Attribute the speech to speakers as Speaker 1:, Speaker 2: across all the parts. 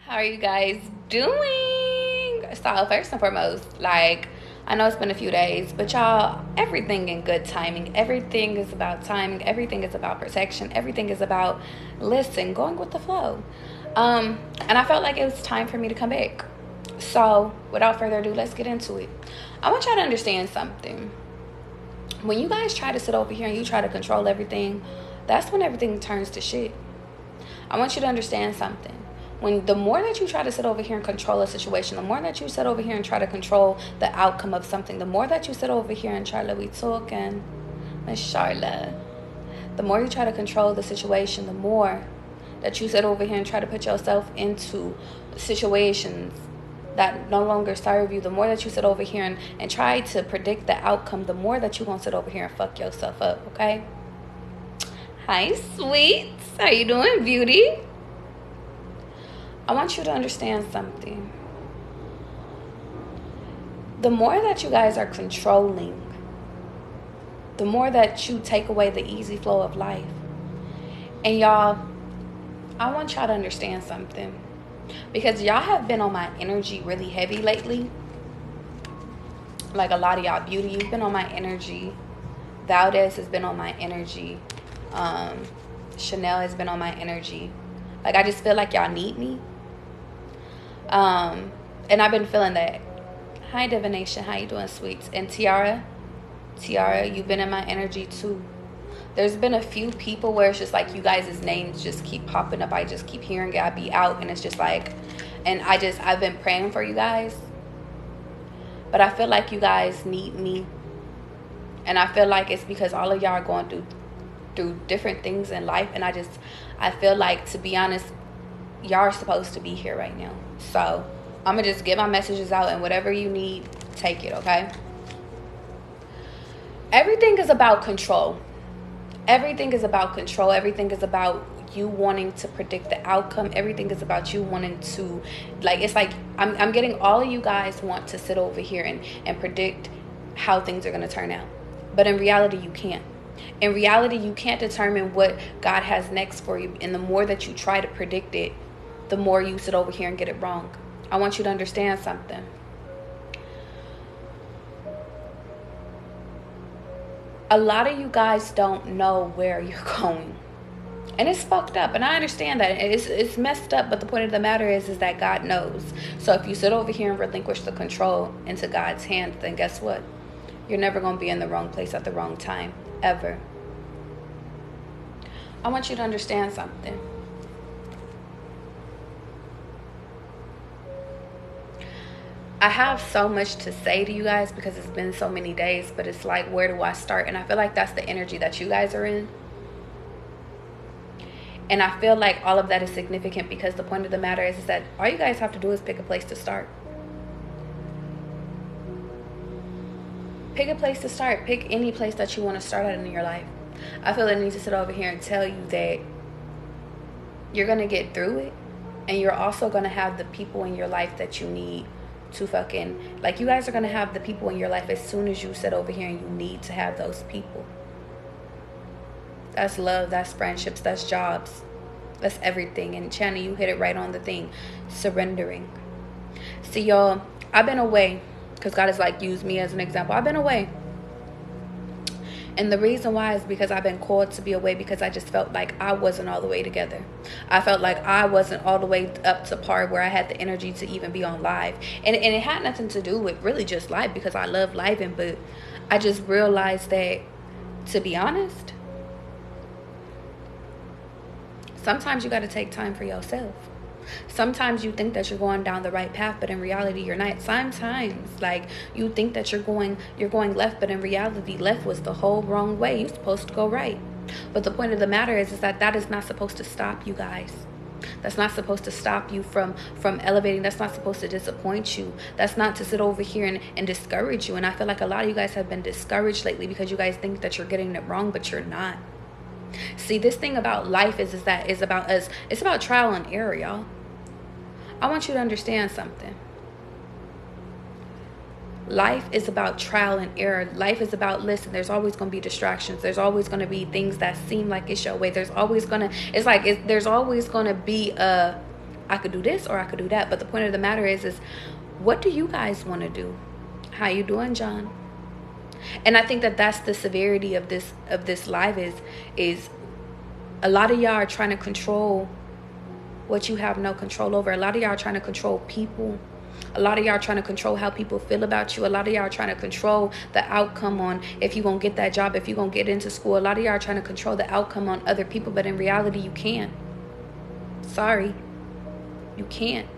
Speaker 1: How are you guys doing? So, first and foremost, I know it's been a few days, but y'all, everything in good timing. Everything is about timing. Everything is about protection. Everything is about, listen, going with the flow. And I felt like it was time for me to come back. So, without further ado, let's get into it. I want y'all to understand something. When you guys try to sit over here and you try to control everything, that's when everything turns to shit. I want you to understand something. When the more that you try to sit over here and control a situation, the more that you sit over here and try to control the outcome of something, the more that you sit over here and Charlie, we talking, Miss Charlotte, the more you try to control the situation, the more that you sit over here and try to put yourself into situations that no longer serve you, the more that you sit over here and try to predict the outcome, the more that you're going to sit over here and fuck yourself up, okay? Hi, sweets. How you doing, beauty? I want you to understand something. The more that you guys are controlling, the more that you take away the easy flow of life. And y'all, I want y'all to understand something. Because y'all have been on my energy really heavy lately. Like a lot of y'all, beauty, you've been on my energy. Valdez has been on my energy. Chanel has been on my energy. Like, I just feel like y'all need me. And I've been feeling that. Hi, Divination. How you doing, sweets? And Tiara, you've been in my energy too. There's been a few people where it's just like you guys' names just keep popping up. I just keep hearing it. I be out and it's just like, and I've been praying for you guys. But I feel like you guys need me. And I feel like it's because all of y'all are going through different things in life. And I feel like, to be honest, y'all are supposed to be here right now. So I'm going to just get my messages out, and whatever you need, take it, okay? Everything is about control. Everything is about control. Everything is about you wanting to predict the outcome. Everything is about you wanting to, like, it's like I'm getting all of you guys want to sit over here and predict how things are going to turn out. But in reality, you can't. In reality, you can't determine what God has next for you. And the more that you try to predict it, the more you sit over here and get it wrong. I want you to understand something. A lot of you guys don't know where you're going. And it's fucked up. And I understand that. It's messed up. But the point of the matter is that God knows. So if you sit over here and relinquish the control into God's hands, then guess what? You're never going to be in the wrong place at the wrong time. Ever. I want you to understand something. I have so much to say to you guys because it's been so many days, but it's like, where do I start? And I feel like that's the energy that you guys are in. And I feel like all of that is significant because the point of the matter is that all you guys have to do is pick a place to start. Pick a place to start. Pick any place that you want to start at in your life. I feel I need to sit over here and tell you that you're going to get through it. And you're also going to have the people in your life that you need to fucking, like, you guys are going to have the people in your life as soon as you sit over here and you need to have those people. That's love, that's friendships, that's jobs, that's everything. And Channy, you hit it right on the thing. Surrendering. See, y'all, I've been away because God has, like, used me as an example. I've been away. And the reason why is because I've been called to be away because I just felt like I wasn't all the way together. I felt like I wasn't all the way up to par where I had the energy to even be on live. And it had nothing to do with really just live because I love living. But I just realized that, to be honest, sometimes you got to take time for yourself. Sometimes you think that you're going down the right path, but in reality you're not. Sometimes, like, you think that you're going left, but in reality left was the whole wrong way. You're supposed to go right. But the point of the matter is that is not supposed to stop you guys. That's not supposed to stop you from elevating. That's not supposed to disappoint you. That's not to sit over here and discourage you. And I feel like a lot of you guys have been discouraged lately because you guys think that you're getting it wrong, but you're not. See, this thing about life is about us. It's about trial and error, y'all. I want you to understand something. Life is about trial and error. Life is about, listen, there's always going to be distractions. There's always going to be things that seem like it's your way. There's always going to, there's always going to be a I could do this or I could do that. But the point of the matter is what do you guys want to do? How you doing, John? And I think that that's the severity of this live is a lot of y'all are trying to control what you have no control over. A lot of y'all are trying to control people. A lot of y'all are trying to control how people feel about you. A lot of y'all are trying to control the outcome on if you're going to get that job, if you're going to get into school. A lot of y'all are trying to control the outcome on other people, but in reality, you can't. Sorry. You can't.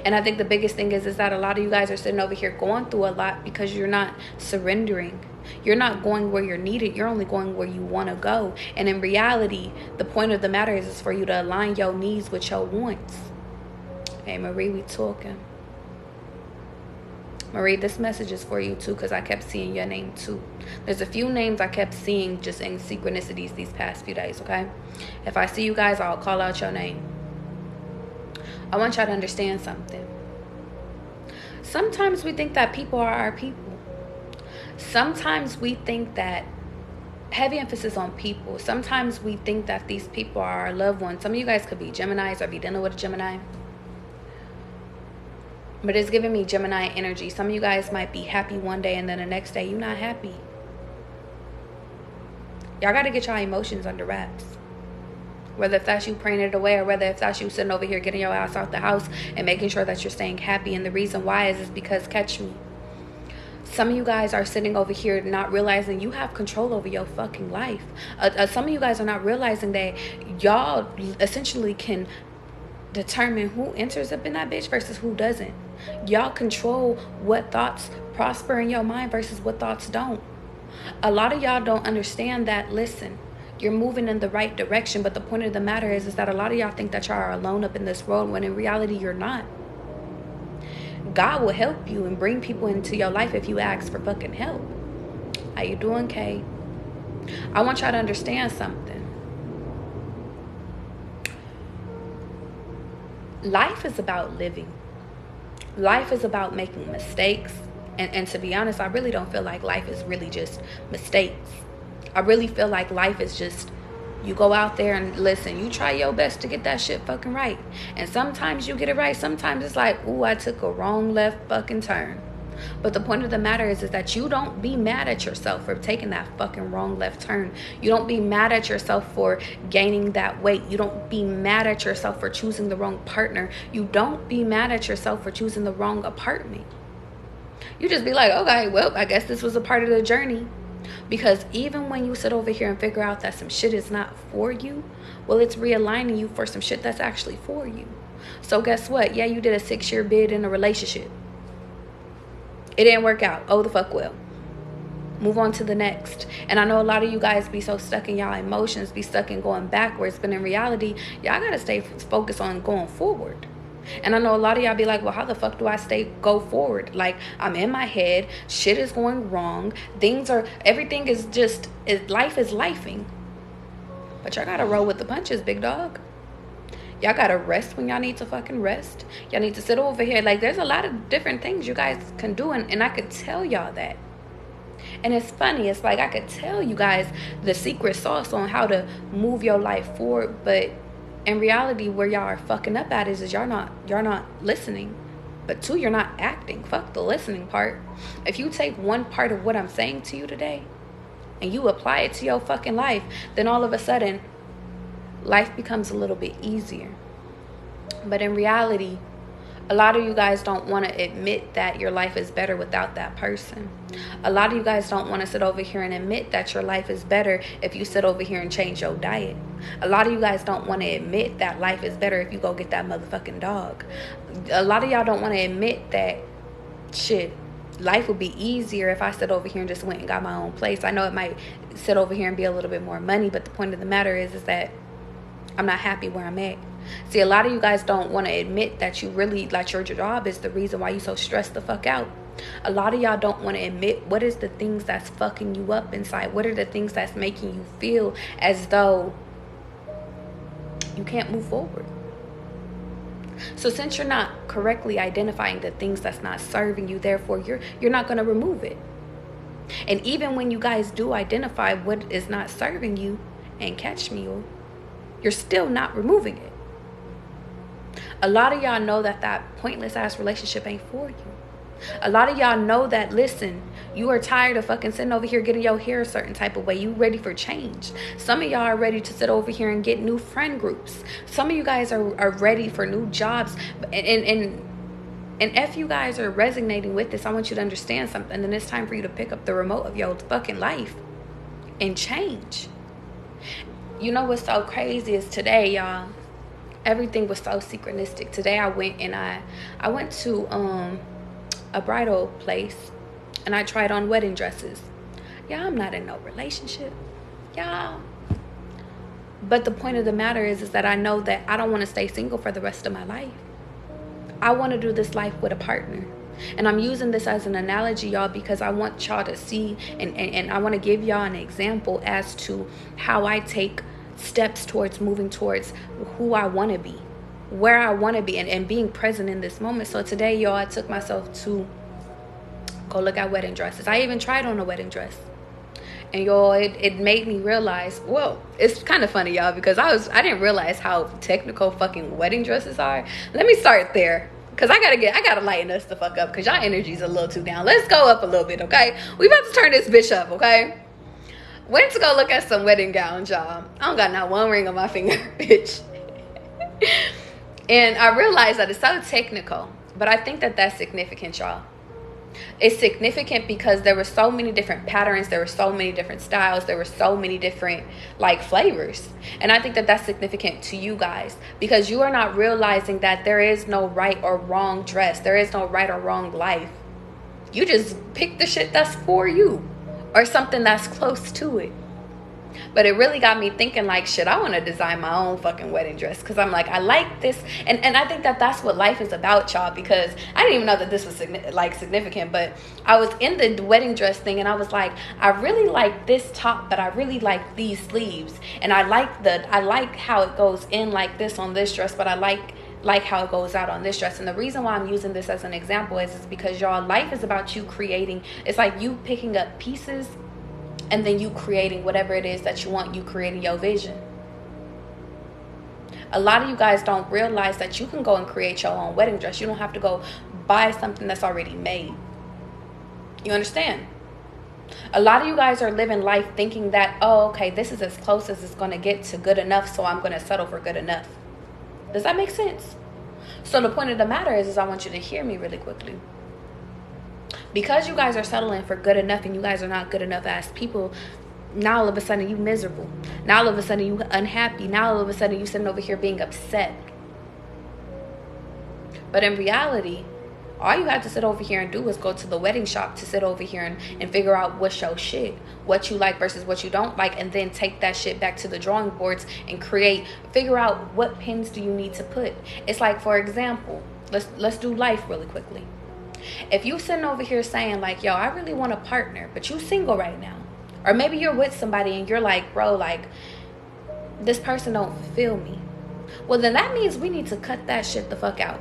Speaker 1: And I think the biggest thing is that a lot of you guys are sitting over here going through a lot because you're not surrendering. You're not going where you're needed. You're only going where you want to go. And in reality, the point of the matter is for you to align your needs with your wants. Hey, Marie, we talking. Marie, this message is for you too because I kept seeing your name too. There's a few names I kept seeing just in synchronicities these past few days, okay? If I see you guys, I'll call out your name. I want y'all to understand something. Sometimes we think that people are our people. Sometimes we think that, heavy emphasis on people. Sometimes we think that these people are our loved ones. Some of you guys could be Geminis or be dealing with a Gemini. But it's giving me Gemini energy. Some of you guys might be happy one day and then the next day you're not happy. Y'all got to get y'all emotions under wraps. Whether if that's you praying it away or whether if that's you sitting over here getting your ass out the house and making sure that you're staying happy. And the reason why is because, catch me, some of you guys are sitting over here not realizing you have control over your fucking life. Some of you guys are not realizing that y'all essentially can determine who enters up in that bitch versus who doesn't. Y'all control what thoughts prosper in your mind versus what thoughts don't. A lot of y'all don't understand that. Listen, you're moving in the right direction, but the point of the matter is that a lot of y'all think that y'all are alone up in this world when in reality you're not. God will help you and bring people into your life if you ask for fucking help. How you doing, Kay? I want y'all to understand something. Life is about living. Life is about making mistakes. And to be honest, I really don't feel like life is really just mistakes. I really feel like life is just, you go out there and listen, you try your best to get that shit fucking right. And sometimes you get it right. Sometimes it's like, ooh, I took a wrong left fucking turn. But the point of the matter is that you don't be mad at yourself for taking that fucking wrong left turn. You don't be mad at yourself for gaining that weight. You don't be mad at yourself for choosing the wrong partner. You don't be mad at yourself for choosing the wrong apartment. You just be like, okay, well, I guess this was a part of the journey. Because even when you sit over here and figure out that some shit is not for you, well, it's realigning you for some shit that's actually for you. So guess what? Yeah, you did a 6-year bid in a relationship. It didn't work out. Oh, the fuck well. Move on to the next. And I know a lot of you guys be so stuck in y'all emotions, be stuck in going backwards. But in reality, y'all got to stay focused on going forward. And I know a lot of y'all be like, well, how the fuck do I go forward? Like, I'm in my head. Shit is going wrong. Everything is just, life is lifing. But y'all got to roll with the punches, big dog. Y'all got to rest when y'all need to fucking rest. Y'all need to sit over here. Like, there's a lot of different things you guys can do. And I could tell y'all that. And it's funny. It's like I could tell you guys the secret sauce on how to move your life forward. But in reality, where y'all are fucking up at is y'all not listening. But 2, you're not acting. Fuck the listening part. If you take one part of what I'm saying to you today and you apply it to your fucking life, then all of a sudden, life becomes a little bit easier. But in reality, a lot of you guys don't want to admit that your life is better without that person. A lot of you guys don't want to sit over here and admit that your life is better if you sit over here and change your diet. A lot of you guys don't want to admit that life is better if you go get that motherfucking dog. A lot of y'all don't want to admit that shit, life would be easier if I sit over here and just went and got my own place. I know it might sit over here and be a little bit more money, but the point of the matter is that I'm not happy where I'm at. See, a lot of you guys don't want to admit that you really, like, your job is the reason why you so stressed the fuck out. A lot of y'all don't want to admit what is the things that's fucking you up inside. What are the things that's making you feel as though you can't move forward. So since you're not correctly identifying the things that's not serving you, therefore you're not going to remove it. And even when you guys do identify what is not serving you, and catch me, you're still not removing it. A lot of y'all know that that pointless ass relationship ain't for you. A lot of y'all know that, listen, you are tired of fucking sitting over here getting your hair a certain type of way. You ready for change. Some of y'all are ready to sit over here and get new friend groups. Some of you guys are ready for new jobs. And if you guys are resonating with this, I want you to understand something. And it's time for you to pick up the remote of your fucking life and change. You know what's so crazy is today, y'all, everything was so synchronistic. Today I went and I went to a bridal place and I tried on wedding dresses. Yeah, I'm not in no relationship, y'all. But the point of the matter is that I know that I don't want to stay single for the rest of my life. I want to do this life with a partner. And I'm using this as an analogy, y'all, because I want y'all to see and I want to give y'all an example as to how I take steps towards moving towards who I want to be, where I want to be, and being present in this moment. So today, y'all, I took myself to go look at wedding dresses. I even tried on a wedding dress. And y'all, it made me realize, well, it's kind of funny, y'all, because I didn't realize how technical fucking wedding dresses are. Let me start there, because I gotta lighten us the fuck up, because y'all energy's a little too down. Let's go up a little bit, okay? We about to turn this bitch up, okay? Went to go look at some wedding gowns, y'all. I don't got not one ring on my finger, bitch. And I realized that it's so technical, but I think that that's significant, y'all. It's significant because there were so many different patterns, there were so many different styles, there were so many different like flavors. And I think that that's significant to you guys, because you are not realizing that there is no right or wrong dress. There is no right or wrong life. You just pick the shit that's for you, or something that's close to it. But it really got me thinking, like, shit, I want to design my own fucking wedding dress, because I'm like, I like this. And I think that that's what life is about, y'all, because I didn't even know that this was significant, but I was in the wedding dress thing and I was like, I really like this top, but I really like these sleeves, and I like how it goes in like this on this dress, but I like how it goes out on this dress. And the reason why I'm using this as an example is because, y'all, life is about you creating. It's like you picking up pieces and then you creating whatever it is that you want. You creating your vision. A lot of you guys don't realize that you can go and create your own wedding dress. You don't have to go buy something that's already made. You understand? A lot of you guys are living life thinking that, oh, okay, this is as close as it's going to get to good enough, so I'm going to settle for good enough. Does that make sense? So the point of the matter is I want you to hear me really quickly. Because you guys are settling for good enough and you guys are not good enough as people, now all of a sudden you miserable. Now all of a sudden you unhappy. Now all of a sudden you sitting over here being upset. But in reality, all you have to sit over here and do is go to the wedding shop to sit over here and figure out what's your shit, what you like versus what you don't like, and then take that shit back to the drawing boards and figure out what pins do you need to put. It's like, for example, let's do life really quickly. If you sitting over here saying like, yo, I really want a partner, but you single right now, or maybe you're with somebody and you're like, bro, like, this person don't feel me, well, then that means we need to cut that shit the fuck out.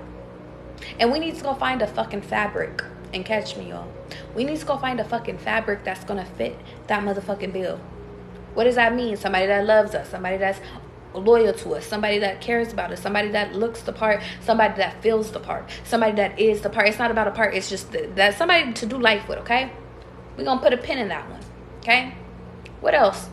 Speaker 1: And we need to go find a fucking fabric. And catch me, y'all. We need to go find a fucking fabric that's gonna fit that motherfucking bill. What does that mean? Somebody that loves us, somebody that's loyal to us, somebody that cares about us, somebody that looks the part, somebody that feels the part, somebody that is the part. It's not about a part, it's just that somebody to do life with, okay? We're gonna put a pin in that one, okay? What else?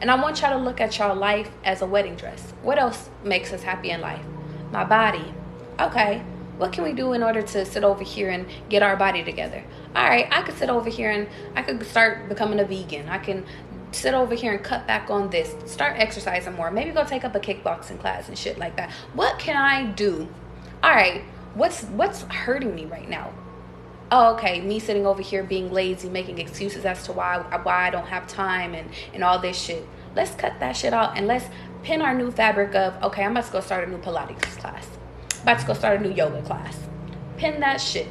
Speaker 1: And I want y'all to look at y'all life as a wedding dress. What else makes us happy in life? My body. Okay, what can we do in order to sit over here and get our body together? All right, I could sit over here and I could start becoming a vegan. I can sit over here and cut back on this, start exercising more, maybe go take up a kickboxing class and shit like that. What can I do? All right, what's hurting me right now? Oh, okay, me sitting over here being lazy, making excuses as to why I don't have time and all this shit. Let's cut that shit out and let's pin our new fabric of, okay, I'm about to go start a new Pilates class, about to go start a new yoga class. Pin that shit.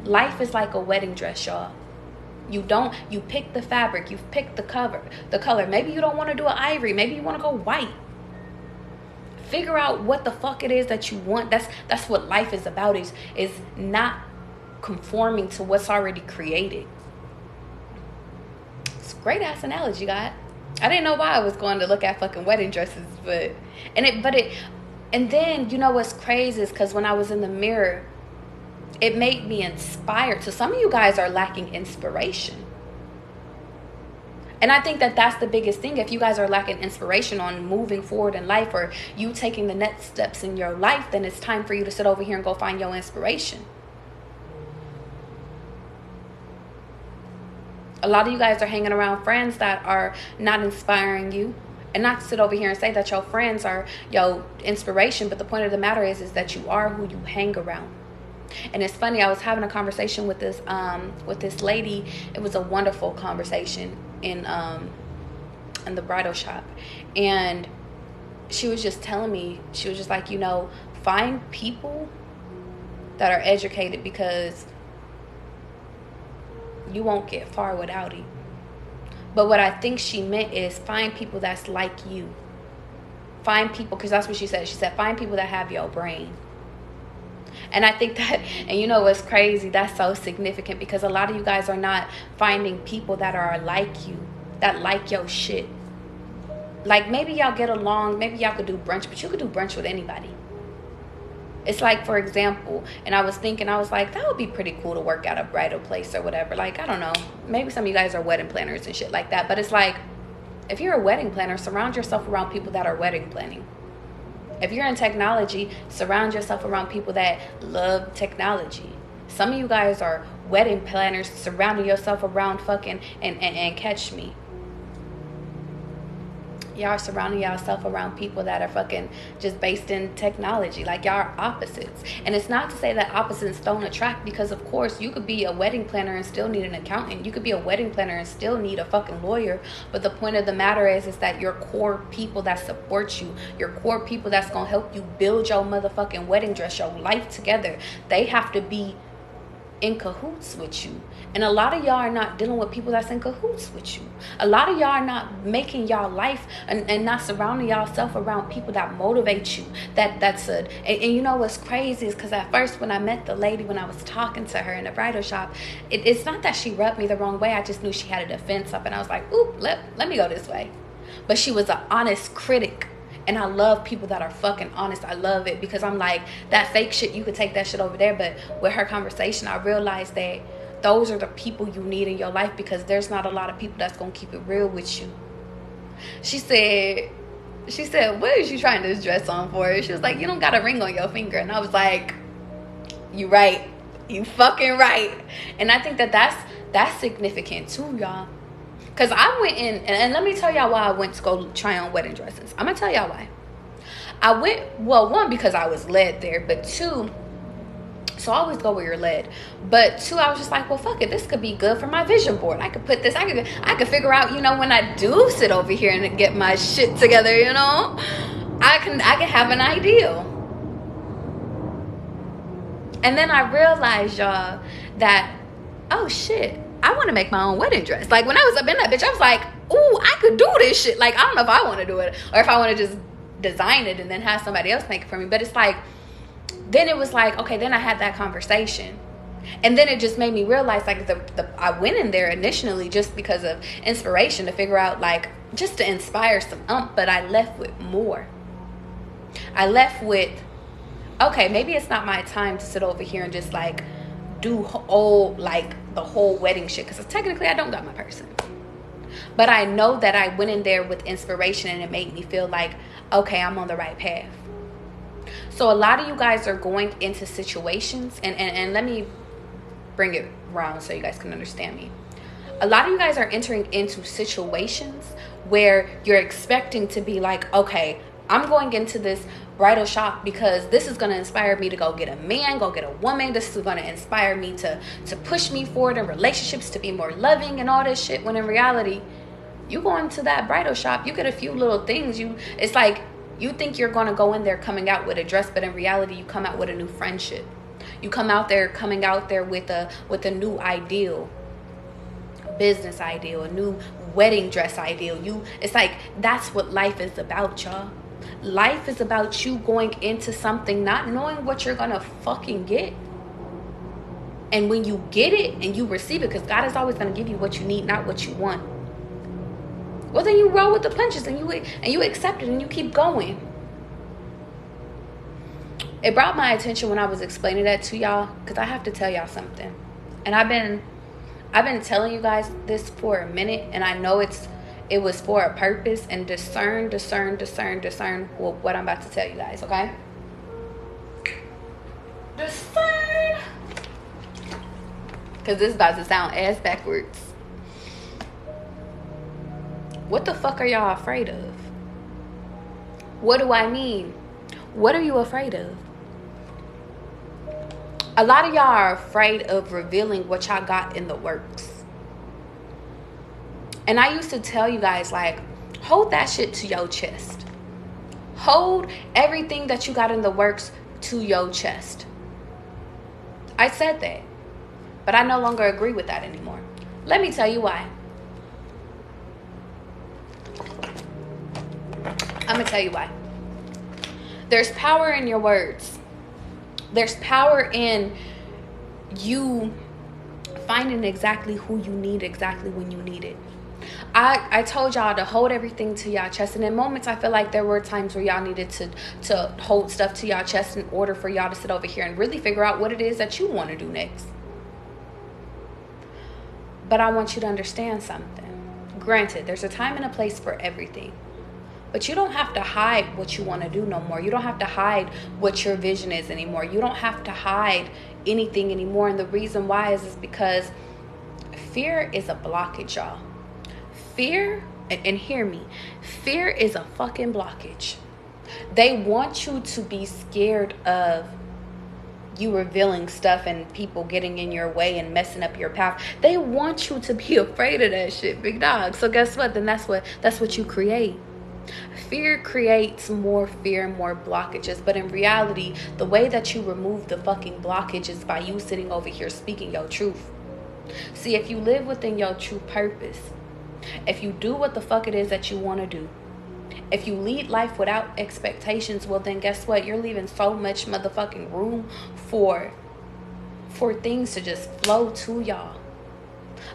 Speaker 1: Life is like a wedding dress, y'all. You pick the fabric, you pick the color. Maybe you don't want to do an ivory, maybe you want to go white. Figure out what the fuck it is that you want. That's what life is about, is not conforming to what's already created. It's a great ass analogy, God. I didn't know why I was going to look at fucking wedding dresses, but And then, you know what's crazy is because when I was in the mirror, it made me inspired. So some of you guys are lacking inspiration. And I think that that's the biggest thing. If you guys are lacking inspiration on moving forward in life, or you taking the next steps in your life, then it's time for you to sit over here and go find your inspiration. A lot of you guys are hanging around friends that are not inspiring you. And not to sit over here and say that your friends are your inspiration, but the point of the matter is that you are who you hang around. And it's funny, I was having a conversation with this lady. It was a wonderful conversation in the bridal shop, and she was just telling me, she was just like, you know, find people that are educated, because you won't get far without it. But what I think she meant is find people that's like you. Find people, because that's what she said. She said find people that have your brain. And I think that, and you know what's crazy, that's so significant, because a lot of you guys are not finding people that are like you, that like your shit. Like, maybe y'all get along, maybe y'all could do brunch, but you could do brunch with anybody. It's like, for example, and I was thinking, I was like, that would be pretty cool to work at a bridal place or whatever. Like, I don't know, maybe some of you guys are wedding planners and shit like that, but it's like, if you're a wedding planner, surround yourself around people that are wedding planning. If you're in technology, surround yourself around people that love technology. Some of you guys are wedding planners, surrounding yourself around fucking and catch me. Y'all are surrounding yourself around people that are fucking just based in technology. Like, y'all are opposites. And it's not to say that opposites don't attract, because of course you could be a wedding planner and still need an accountant. You could be a wedding planner and still need a fucking lawyer. But the point of the matter is that your core people that support you, your core people that's gonna help you build your motherfucking wedding dress, your life together, they have to be in cahoots with you. And a lot of y'all are not dealing with people that's in cahoots with you. A lot of y'all are not making y'all life and not surrounding y'allself around people that motivate you. And you know what's crazy is, because at first when I met the lady, when I was talking to her in the bridal shop, it's not that she rubbed me the wrong way. I just knew she had a defense up, and I was like, ooh, let me go this way. But she was an honest critic. And I love people that are fucking honest. I love it, because I'm like, that fake shit, you could take that shit over there. But with her conversation, I realized that those are the people you need in your life, because there's not a lot of people that's going to keep it real with you. She said, what is you trying this dress on for? She was like, you don't got a ring on your finger. And I was like, you right. You fucking right. And I think that that's significant too, y'all. Because I went in, and let me tell y'all why I went to go try on wedding dresses. I'm going to tell y'all why. I went, well, one, because I was led there. But two, so I always go where you're led. But two, I was just like, well, fuck it. This could be good for my vision board. I could put this, I could figure out, you know, when I do sit over here and get my shit together, you know, I can have an idea. And then I realized, y'all, that, oh shit, I want to make my own wedding dress. Like, when I was up in that bitch, I was like, ooh, I could do this shit. Like, I don't know if I want to do it, or if I want to just design it and then have somebody else make it for me. But it's like, then it was like, okay, then I had that conversation. And then it just made me realize, like, I went in there initially just because of inspiration, to figure out, like, just to inspire some but I left with more. I left with, okay, maybe it's not my time to sit over here and just, like, do the whole wedding shit, because technically I don't got my person. But I know that I went in there with inspiration, and it made me feel like, okay, I'm on the right path. So a lot of you guys are going into situations, and let me bring it around so you guys can understand me. A lot of you guys are entering into situations where you're expecting to be like, okay, I'm going into this bridal shop because this is going to inspire me to go get a man, go get a woman. This is going to inspire me to push me forward in relationships, to be more loving and all this shit. When in reality, you go into that bridal shop, you get a few little things. It's like, you think you're going to go in there coming out with a dress, but in reality, you come out with a new friendship. You coming out there with a new ideal, business ideal, a new wedding dress ideal. It's like, that's what life is about, y'all. Life is about you going into something not knowing what you're gonna fucking get. And when you get it and you receive it, because God is always gonna give you what you need, not what you want. Well, then you roll with the punches and you accept it and you keep going. It brought my attention when I was explaining that to y'all, because I have to tell y'all something. And I've been telling you guys this for a minute, and I know it was for a purpose. And discern what I'm about to tell you guys, okay? Discern. Because this is about to sound ass backwards. What the fuck are y'all afraid of? What do I mean? What are you afraid of? A lot of y'all are afraid of revealing what y'all got in the works. And I used to tell you guys, like, hold that shit to your chest. Hold everything that you got in the works to your chest. I said that, but I no longer agree with that anymore. Let me tell you why. I'm going to tell you why. There's power in your words. There's power in you finding exactly who you need exactly when you need it. I told y'all to hold everything to y'all chest. And in moments, I feel like there were times where y'all needed to hold stuff to y'all chest in order for y'all to sit over here and really figure out what it is that you want to do next. But I want you to understand something. Granted, there's a time and a place for everything. But you don't have to hide what you want to do no more. You don't have to hide what your vision is anymore. You don't have to hide anything anymore. And the reason why is because fear is a blockage, y'all. Fear, and hear me, fear is a fucking blockage. They want you to be scared of you revealing stuff and people getting in your way and messing up your path. They want you to be afraid of that shit, big dog. So guess what? Then that's what you create. Fear creates more fear, more blockages. But in reality, the way that you remove the fucking blockage is by you sitting over here speaking your truth. See, if you live within your true purpose, if you do what the fuck it is that you want to do, if you lead life without expectations, well then guess what? You're leaving so much motherfucking room for things to just flow to y'all.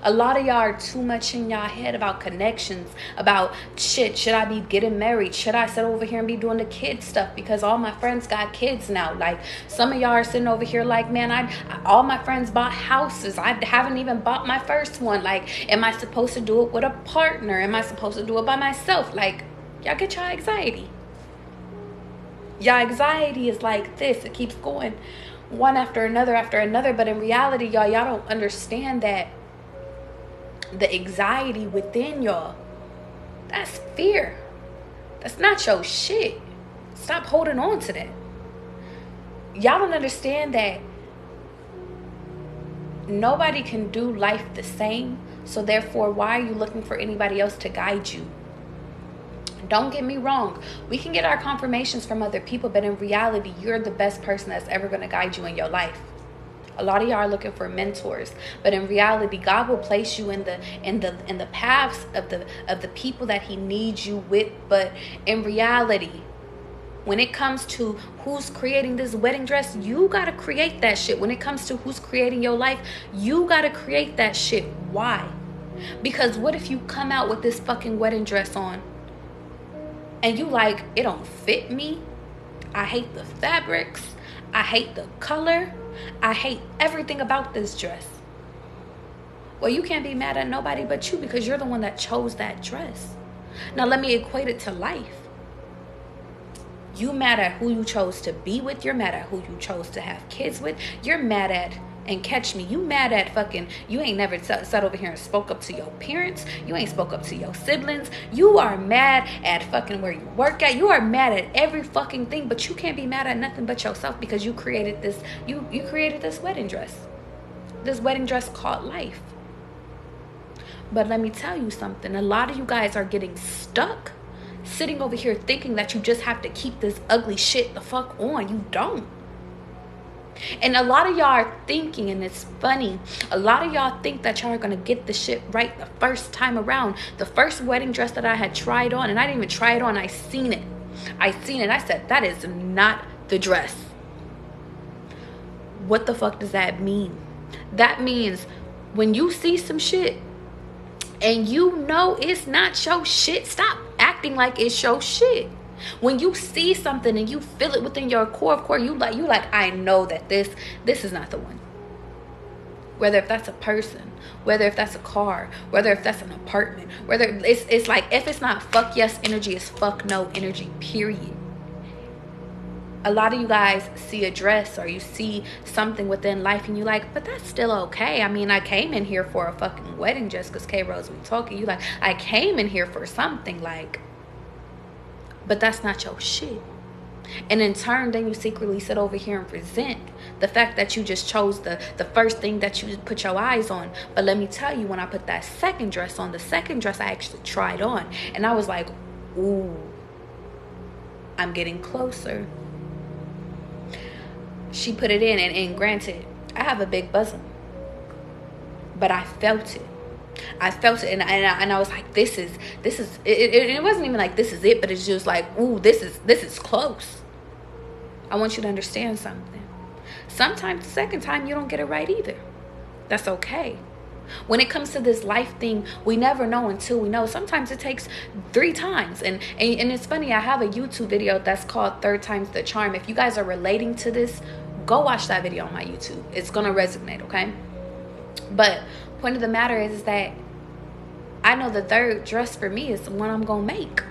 Speaker 1: A lot of y'all are too much in y'all head about connections, about shit. Should I be getting married? Should I sit over here and be doing the kid stuff? Because all my friends got kids now. Like, some of y'all are sitting over here like, man, all my friends bought houses. I haven't even bought my first one. Like, am I supposed to do it with a partner? Am I supposed to do it by myself? Like, y'all get y'all anxiety. Y'all anxiety is like this. It keeps going one after another. But in reality, y'all don't understand that the anxiety within y'all, that's fear. That's not your shit. Stop holding on to that. Y'all don't understand that nobody can do life the same. So therefore, why are you looking for anybody else to guide you? Don't get me wrong. We can get our confirmations from other people, but in reality, you're the best person that's ever going to guide you in your life. A lot of y'all are looking for mentors, but in reality, God will place you in the paths of the people that He needs you with. But in reality, when it comes to who's creating this wedding dress, you gotta create that shit. When it comes to who's creating your life, you gotta create that shit. Why? Because what if you come out with this fucking wedding dress on, and you like, it don't fit me? I hate the fabrics. I hate the color. I hate everything about this dress. Well, you can't be mad at nobody but you, because you're the one that chose that dress. Now, let me equate it to life. You mad at who you chose to be with. You're mad at who you chose to have kids with. You're mad at, and catch me, you mad at fucking, you ain't never sat over here and spoke up to your parents. You ain't spoke up to your siblings. You are mad at fucking where you work at. You are mad at every fucking thing, but you can't be mad at nothing but yourself, because you created this, you created this wedding dress. This wedding dress called life. But let me tell you something. A lot of you guys are getting stuck sitting over here thinking that you just have to keep this ugly shit the fuck on. You don't. And a lot of y'all are thinking, and it's funny, a lot of y'all think that y'all are going to get the shit right the first time around. The first wedding dress that I had tried on, and I didn't even try it on, I seen it. I said, that is not the dress. What the fuck does that mean? That means when you see some shit and you know it's not your shit, stop acting like it's your shit. When you see something and you feel it within your core of core, you like, I know that this is not the one. Whether if that's a person, whether if that's a car, whether if that's an apartment, whether it's like, if it's not fuck yes energy, it's fuck no energy, period. A lot of you guys see a dress or you see something within life and you like, but that's still okay. I mean, I came in here for a fucking wedding dress because K-Rose we talking. You like, I came in here for something, like, but that's not your shit. And in turn, then you secretly sit over here and resent the fact that you just chose the first thing that you put your eyes on. But let me tell you, when I put that second dress on, the second dress I actually tried on, and I was like, ooh, I'm getting closer. She put it in, and granted, I have a big bosom, but I felt it. I felt it, and I was like, this is it wasn't even like this is it, but it's just like, ooh, this is close. I want you to understand something. Sometimes the second time you don't get it right either. That's okay. When it comes to this life thing, we never know until we know. Sometimes it takes 3 times. And it's funny, I have a YouTube video that's called Third Time's the Charm. If you guys are relating to this, go watch that video on my YouTube. It's gonna resonate, okay? But point of the matter is that I know the third dress for me is the one I'm gonna make.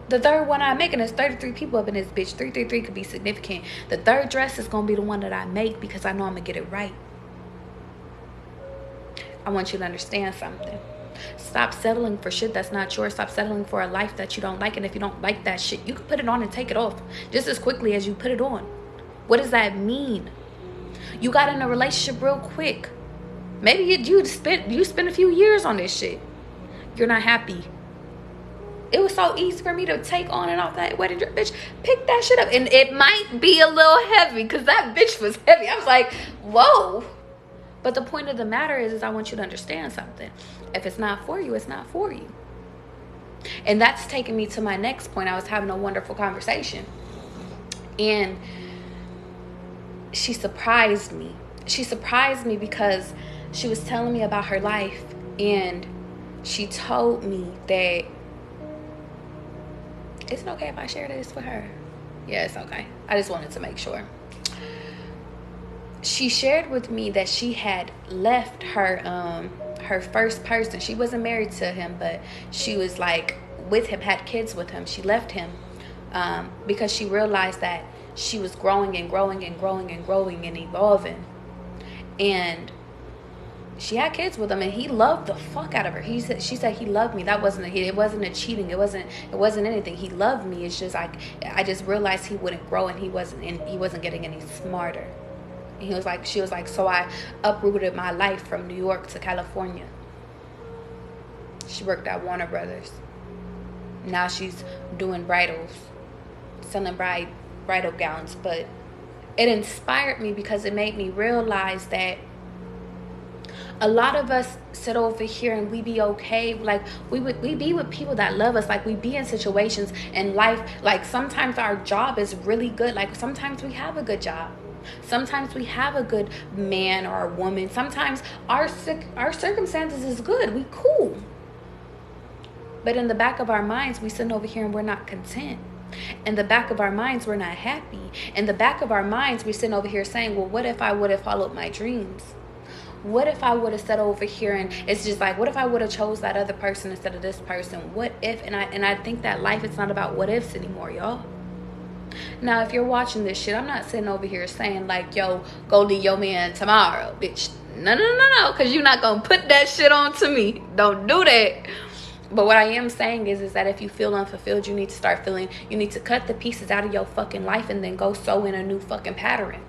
Speaker 1: The third one I make, and there's 33 people up in this bitch. 333 could be significant. The third dress is gonna be the one that I make because I know I'm gonna get it right. I want you to understand something. Stop settling for shit that's not yours. Stop settling for a life that you don't like. And if you don't like that shit, you can put it on and take it off just as quickly as you put it on. What does that mean? You got in a relationship real quick. Maybe you spent a few years on this shit. You're not happy. It was so easy for me to take on and off that wedding dress. Bitch, pick that shit up. And it might be a little heavy because that bitch was heavy. I was like, whoa. But the point of the matter is I want you to understand something. If it's not for you, it's not for you. And that's taking me to my next point. I was having a wonderful conversation. And she surprised me. She surprised me because she was telling me about her life. And she told me that, is it okay if I share this with her? Yeah, it's okay. I just wanted to make sure. She shared with me that she had left her first person. She wasn't married to him, but she was like with him, had kids with him. She left him because she realized that she was growing and growing and growing and growing and evolving. And she had kids with him, and he loved the fuck out of her. She said he loved me. It wasn't a cheating. It wasn't anything. He loved me. It's just like I just realized he wouldn't grow, and he wasn't getting any smarter. And she was like, so I uprooted my life from New York to California. She worked at Warner Brothers. Now she's doing bridals, selling bridal gowns. But it inspired me because it made me realize that a lot of us sit over here and we be okay. Like we be with people that love us. Like we be in situations in life. Like sometimes our job is really good. Like sometimes we have a good job. Sometimes we have a good man or a woman. Sometimes our circumstances is good. We cool. But in the back of our minds, we sitting over here and we're not content. In the back of our minds, we're not happy. In the back of our minds, we're sitting over here saying, well, what if I would have followed my dreams? What if I would have sat over here and it's just like, what if I would have chose that other person instead of this person? What if? And I think that life is not about what ifs anymore, y'all. Now, if you're watching this shit, I'm not sitting over here saying like, yo, go leave your man tomorrow, bitch. No, because you're not going to put that shit on to me. Don't do that. But what I am saying is that if you feel unfulfilled, you need to start feeling, you need to cut the pieces out of your fucking life and then go sew in a new fucking pattern.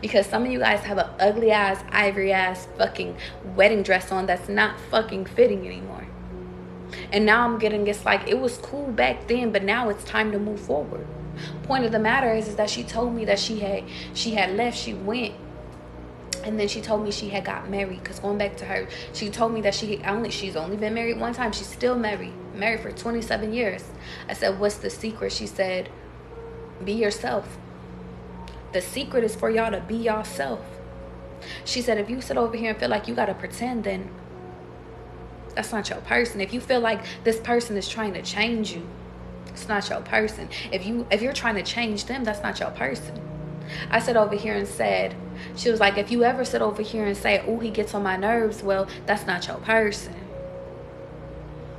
Speaker 1: Because some of you guys have an ugly ass, ivory ass fucking wedding dress on that's not fucking fitting anymore. And now I'm getting, it's like, it was cool back then, but now it's time to move forward. Point of the matter is that she told me that she had left, she went, and then she told me she had got married. Because going back to her, she told me that she's only been married one time. She's still married for 27 years. I said, what's the secret? She said, be yourself. The secret is for y'all to be yourself. She said, if you sit over here and feel like you gotta pretend, then that's not your person. If you feel like this person is trying to change you, It's not your person. If you're trying to change them, that's not your person. I sit over here and said, she was like, if you ever sit over here and say, oh, he gets on my nerves, well, that's not your person.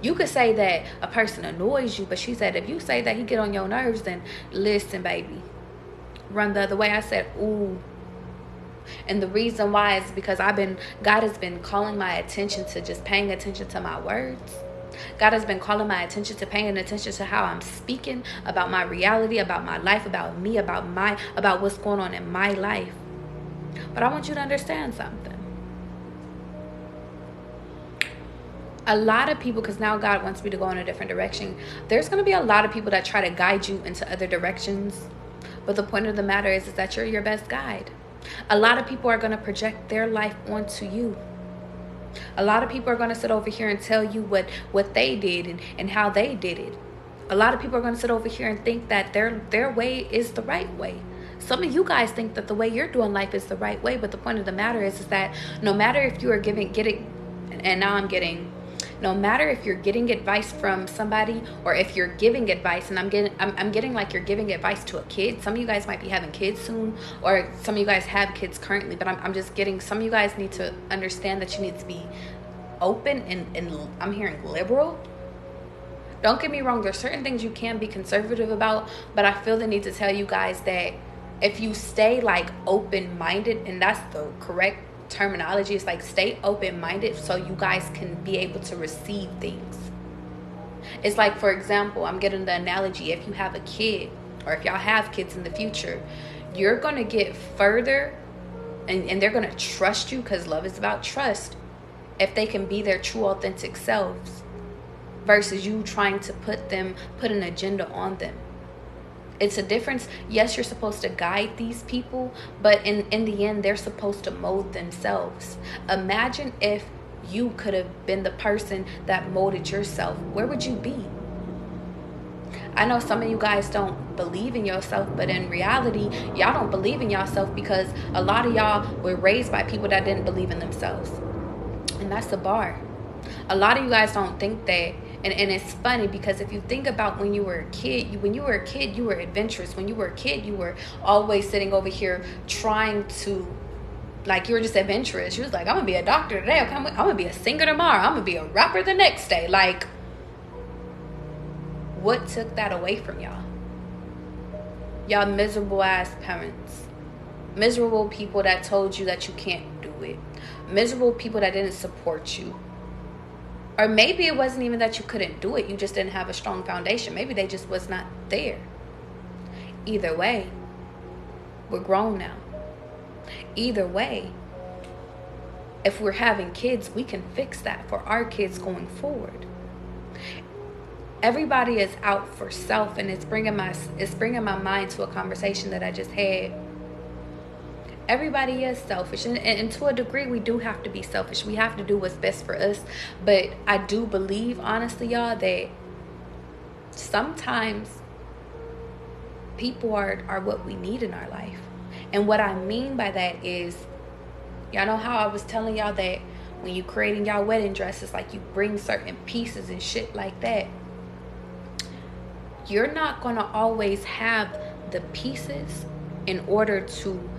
Speaker 1: You could say that a person annoys you, but she said, if you say that he get on your nerves, then listen, baby, run the other way. I said, ooh. And the reason why is because God has been calling my attention to just paying attention to my words. God has been calling my attention to paying attention to how I'm speaking about my reality, about my life, about me, about what's going on in my life. But I want you to understand something. A lot of people, because now God wants me to go in a different direction, there's going to be a lot of people that try to guide you into other directions. But the point of the matter is that you're your best guide. A lot of people are going to project their life onto you. A lot of people are going to sit over here and tell you what they did and how they did it. A lot of people are going to sit over here and think that their way is the right way. Some of you guys think that the way you're doing life is the right way, but the point of the matter is that no matter if you are no matter if you're getting advice from somebody or if you're giving advice, and I'm getting like you're giving advice to a kid. Some of you guys might be having kids soon, or some of you guys have kids currently, but I'm just getting, some of you guys need to understand that you need to be open and I'm hearing liberal. Don't get me wrong, there's certain things you can be conservative about, but I feel the need to tell you guys that if you stay like open-minded, and that's the correct terminology, is like stay open-minded so you guys can be able to receive things. It's like, for example, I'm getting the analogy, if you have a kid or if y'all have kids in the future, you're going to get further and they're going to trust you, because love is about trust, if they can be their true authentic selves versus you trying to put an agenda on them. It's a difference. Yes, you're supposed to guide these people, but in the end, they're supposed to mold themselves. Imagine if you could have been the person that molded yourself. Where would you be? I know some of you guys don't believe in yourself, but in reality, y'all don't believe in yourself because a lot of y'all were raised by people that didn't believe in themselves. And that's the bar. A lot of you guys don't think that. And it's funny because if you think about when you were a kid, you were adventurous. When you were a kid, you were always sitting over here trying to, like, you were just adventurous. You was like, I'm going to be a doctor today. I'm going to be a singer tomorrow. I'm going to be a rapper the next day. Like, what took that away from y'all? Y'all miserable ass parents. Miserable people that told you that you can't do it. Miserable people that didn't support you. Or maybe it wasn't even that you couldn't do it. You just didn't have a strong foundation. Maybe they just was not there. Either way, we're grown now. Either way, if we're having kids, we can fix that for our kids going forward. Everybody is out for self, and it's bringing my mind to a conversation that I just had. Everybody is selfish, and to a degree we do have to be selfish. We have to do what's best for us. But I do believe, honestly, y'all, that sometimes people are what we need in our life. And what I mean by that is, y'all know how I was telling y'all that when you creating y'all wedding dresses, like you bring certain pieces and shit like that, you're not gonna always have the pieces in order to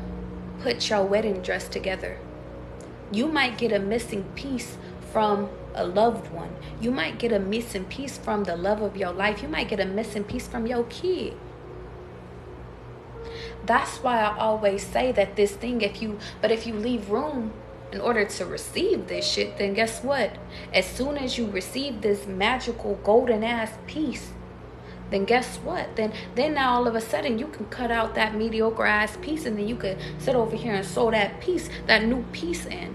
Speaker 1: put your wedding dress together. You might get a missing piece from a loved one. You might get a missing piece from the love of your life. You might get a missing piece from your kid. That's why I always say that this thing, if you leave room in order to receive this shit, then guess what? As soon as you receive this magical golden ass piece, then guess what? Then now all of a sudden you can cut out that mediocre ass piece, and then you could sit over here and sew that new piece in.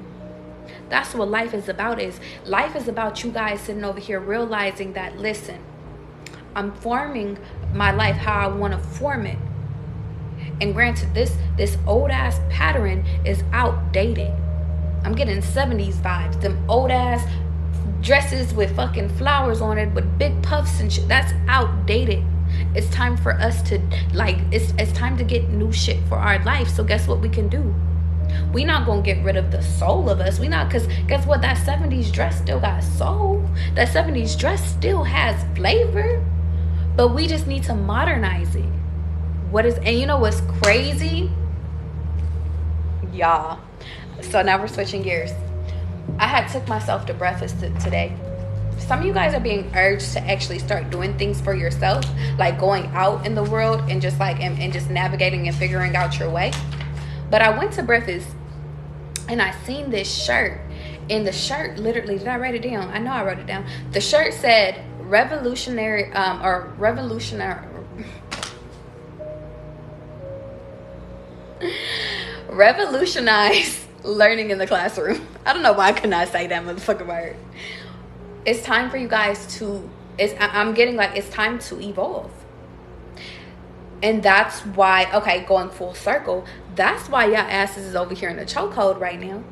Speaker 1: That's what life is about. Life is about you guys sitting over here realizing that, listen, I'm forming my life how I want to form it. And granted, this old ass pattern is outdated. I'm getting 70s vibes. Them old ass dresses with fucking flowers on it with big puffs and shit, that's outdated. It's time for us to, like, it's time to get new shit for our life. So guess what we can do? We not gonna get rid of the soul of us. We not, because guess what? That 70s dress still got soul. That 70s dress still has flavor. but we just need to modernize it. And you know what's crazy, y'all? So now we're switching gears. I had took myself to breakfast today. Some of you guys are being urged to actually start doing things for yourself, like going out in the world and just like and just navigating and figuring out your way. But I went to breakfast and I seen this shirt, and the shirt literally, did I write it down? I know I wrote it down. The shirt said revolutionize learning in the classroom. I don't know why I could not say that motherfucking word. It's time for you guys to, I'm getting like, it's time to evolve. And that's why, okay, going full circle, that's why y'all asses is over here in the chokehold right now.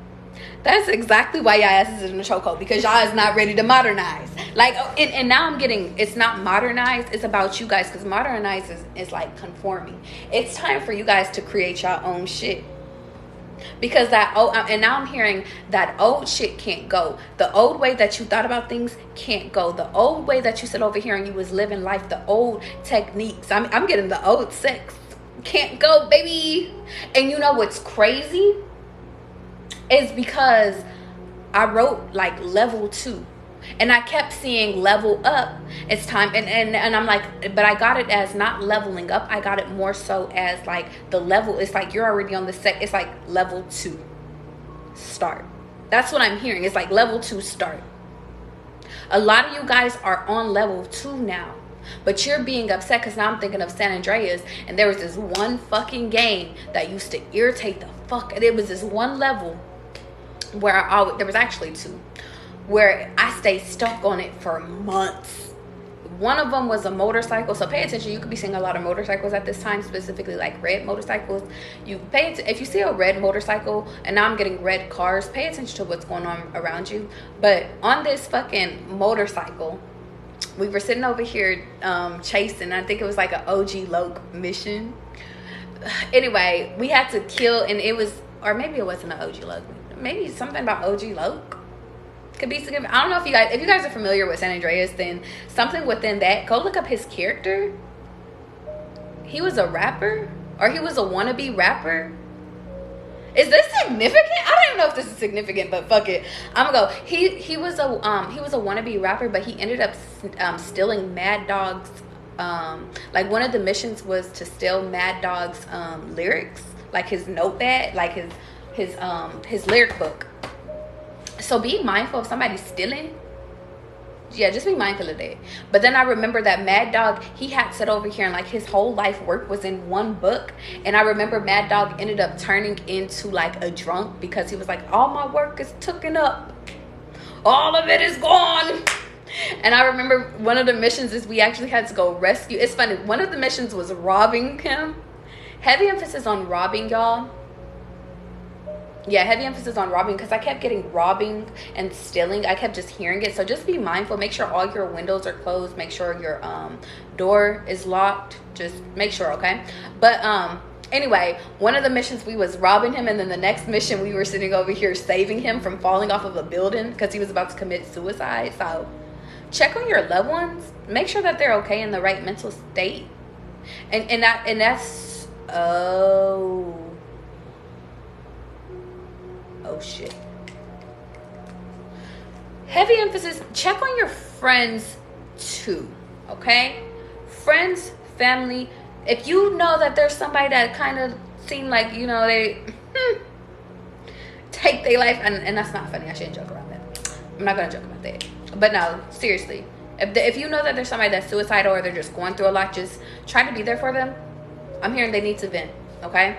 Speaker 1: That's exactly why y'all asses is in the chokehold, because y'all is not ready to modernize. Like, and now I'm getting, it's not modernized, it's about you guys, because modernize is like conforming. It's time for you guys to create your own shit. Because and now I'm hearing that old shit can't go. The old way that you thought about things can't go. The old way that you sit over here and you was living life, the old techniques, I'm getting the old sex can't go, baby. And you know what's crazy is because I wrote like level 2 and I kept seeing level up. It's time, and I'm like, but I got it as not leveling up. I got it more so as like the level. It's like you're already on the it's like level 2 start. That's what I'm hearing. It's like level 2 start. A lot of you guys are on level 2 now, but you're being upset because now I'm thinking of San Andreas, and there was this one fucking game that used to irritate the fuck. It was this one level where there was actually 2 where I stayed stuck on it for months. One of them was a motorcycle. So pay attention. You could be seeing a lot of motorcycles at this time, specifically like red motorcycles. You pay if you see a red motorcycle, and now I'm getting red cars, pay attention to what's going on around you. But on this fucking motorcycle, we were sitting over here chasing. I think it was like an OG Loke mission. Anyway, we had to kill, and it was, or maybe it wasn't an OG Loke. Maybe something about OG Loke. Could be significant. I don't know if you guys are familiar with San Andreas, then something within that, go look up his character. He was a rapper, or he was a wannabe rapper. Is this significant? I don't even know if this is significant, but fuck it. I'm gonna go. He was a wannabe rapper, but he ended up stealing Mad Dog's like one of the missions was to steal Mad Dog's lyrics, like his notepad, like his lyric book. So be mindful of somebody stealing. Yeah, just be mindful of that. But then I remember that Mad Dog, he had sat over here and like his whole life work was in one book. And I remember Mad Dog ended up turning into like a drunk because he was like, all my work is taken up. All of it is gone. And I remember one of the missions is we actually had to go rescue. It's funny. One of the missions was robbing him. Heavy emphasis on robbing, y'all. Yeah, heavy emphasis on robbing, because I kept getting robbing and stealing. I kept just hearing it. So just be mindful. Make sure all your windows are closed. Make sure your door is locked. Just make sure, okay? But anyway, one of the missions we was robbing him, and then the next mission we were sitting over here saving him from falling off of a building because he was about to commit suicide. So check on your loved ones. Make sure that they're okay in the right mental state. And that's oh shit. Heavy emphasis, check on your friends too, okay? Friends, family. If you know that there's somebody that kind of seem like, you know, they take their life, and that's not funny. I shouldn't joke around that. I'm not gonna joke about that. But no, seriously. If you know that there's somebody that's suicidal or they're just going through a lot, just try to be there for them. I'm hearing they need to vent, okay?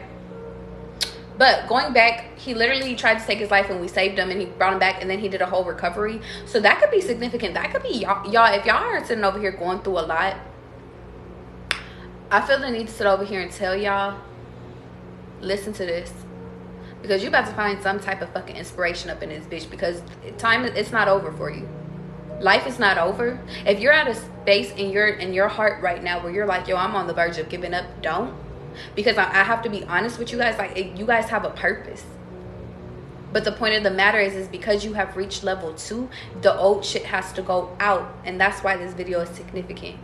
Speaker 1: But going back, he literally tried to take his life and we saved him and he brought him back, and then he did a whole recovery. So that could be significant. That could be y'all. If y'all are sitting over here going through a lot, I feel the need to sit over here and tell y'all, listen to this. Because you about to find some type of fucking inspiration up in this bitch, because it's not over for you. Life is not over. If you're at a space in your heart right now where you're like, yo, I'm on the verge of giving up, don't. Because I have to be honest with you guys, like, you guys have a purpose. But the point of the matter is because you have reached level 2, the old shit has to go out. And that's why this video is significant.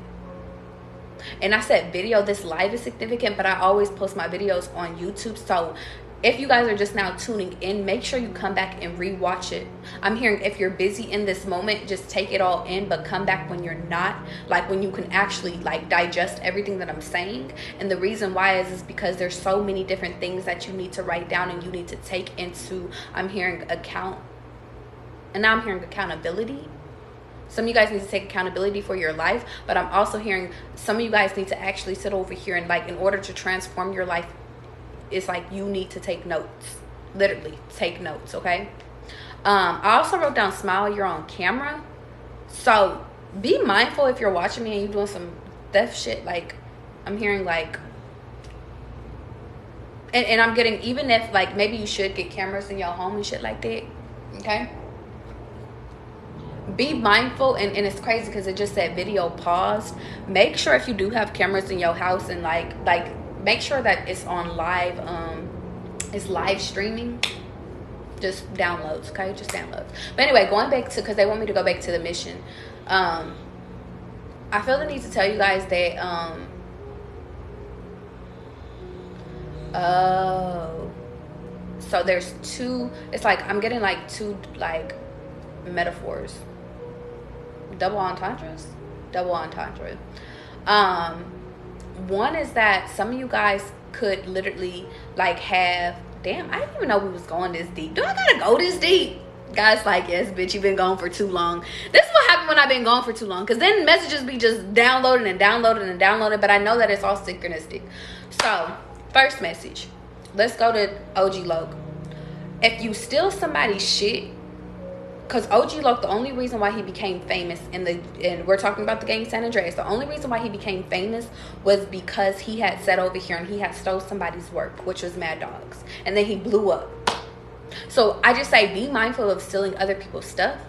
Speaker 1: And I said video, this live is significant, but I always post my videos on YouTube. So if you guys are just now tuning in, make sure you come back and rewatch it. I'm hearing if you're busy in this moment, just take it all in, but come back when you're not, like when you can actually like digest everything that I'm saying. And the reason why is because there's so many different things that you need to write down and you need to take into, I'm hearing account, and now I'm hearing accountability. Some of you guys need to take accountability for your life, but I'm also hearing some of you guys need to actually sit over here and, like, in order to transform your life, it's like you need to take notes. Literally take notes. Okay. I also wrote down smile, you're on camera, so be mindful if you're watching me and you're doing some death shit. Like I'm hearing like, and I'm getting, even if like maybe you should get cameras in your home and shit like that. Okay, be mindful. And it's crazy because it just said video paused. Make sure if you do have cameras in your house and like make sure that it's on live, it's live streaming. Just downloads, okay? Just downloads. But anyway, going back to, because they want me to go back to the mission. I feel the need to tell you guys that, so there's two, it's like, I'm getting like two, like, metaphors. Double entendres? Double entendre. One is that some of you guys could literally like have, damn, I didn't even know we was going this deep. Do I gotta go this deep? Guys like, yes, bitch, you've been gone for too long. This is what happened when I've been gone for too long, because then messages be just downloading and downloading and downloading, but I know that it's all synchronistic. So first message, let's go to OG Loke. If you steal somebody's shit, because OG Loke, the only reason why he became famous and we're talking about the game San Andreas, the only reason why he became famous was because he had sat over here and he had stole somebody's work, which was Mad Dog's, and then he blew up. So I just say, be mindful of stealing other people's stuff.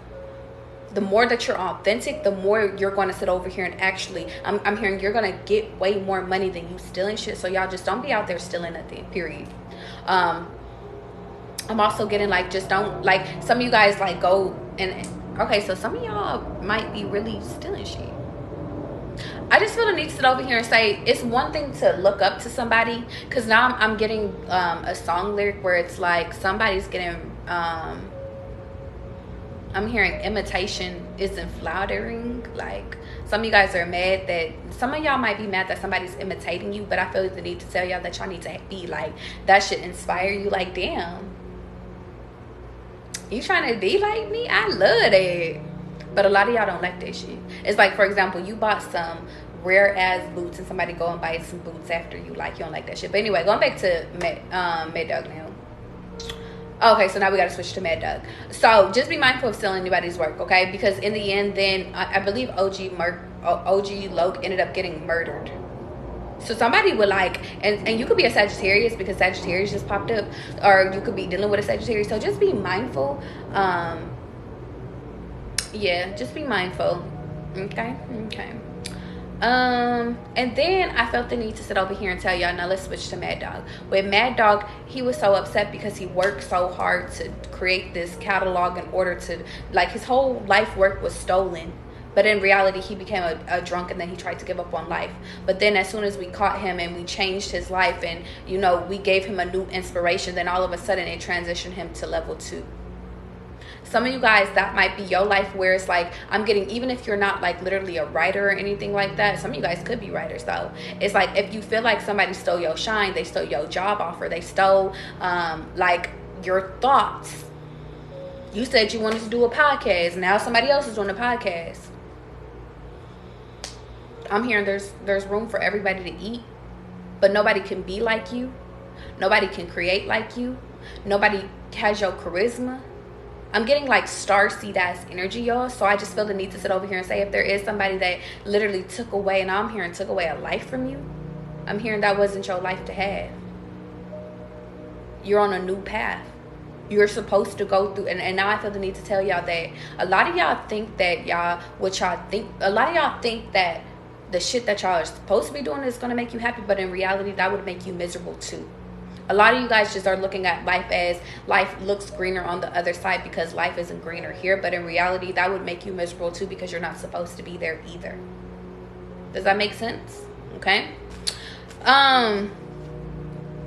Speaker 1: The more that you're authentic, the more you're going to sit over here and actually, I'm hearing you're going to get way more money than you stealing shit. So y'all just don't be out there stealing nothing, period. I'm also getting like, just don't, like, some of you guys like go and, okay, so some of y'all might be really stealing shit. I just feel the need to sit over here and say, it's one thing to look up to somebody, because now I'm getting a song lyric where it's like somebody's getting, I'm hearing imitation isn't flattering. Like some of you guys are mad that, some of y'all might be mad that somebody's imitating you, but I feel the need to tell y'all that y'all need to be like, that should inspire you. Like, damn, you trying to be like me? I love that. But a lot of y'all don't like that shit. It's like, for example, you bought some rare ass boots and somebody go and buy some boots after you. Like, you don't like that shit. But anyway, going back to Mad Dog now. Okay, so now we got to switch to Mad Dog. So just be mindful of stealing anybody's work, okay? Because in the end, then I believe OG Loke ended up getting murdered. So somebody would like, and you could be a Sagittarius because Sagittarius just popped up, or you could be dealing with a Sagittarius. So just be mindful. Yeah, just be mindful. Okay. And then I felt the need to sit over here and tell y'all, now let's switch to Mad Dog. With Mad Dog, he was so upset because he worked so hard to create this catalog in order to, like, his whole life work was stolen. But in reality, he became a drunk, and then he tried to give up on life. But then as soon as we caught him and we changed his life and, you know, we gave him a new inspiration, then all of a sudden it transitioned him to level 2. Some of you guys, that might be your life where it's like, I'm getting, even if you're not like literally a writer or anything like that, some of you guys could be writers though. It's like, if you feel like somebody stole your shine, they stole your job offer, they stole like your thoughts. You said you wanted to do a podcast, now somebody else is doing a podcast. I'm hearing there's room for everybody to eat, but nobody can be like you. Nobody can create like you. Nobody has your charisma. I'm getting like starseed ass energy, y'all. So I just feel the need to sit over here and say, if there is somebody that literally took away, and I'm hearing took away a life from you, I'm hearing that wasn't your life to have. You're on a new path. You're supposed to go through, and now I feel the need to tell y'all that a lot of y'all think that a lot of y'all think that the shit that y'all are supposed to be doing is going to make you happy, but in reality, that would make you miserable too. A lot of you guys just are looking at life as life looks greener on the other side because life isn't greener here, but in reality, that would make you miserable too because you're not supposed to be there either. Does that make sense? Okay.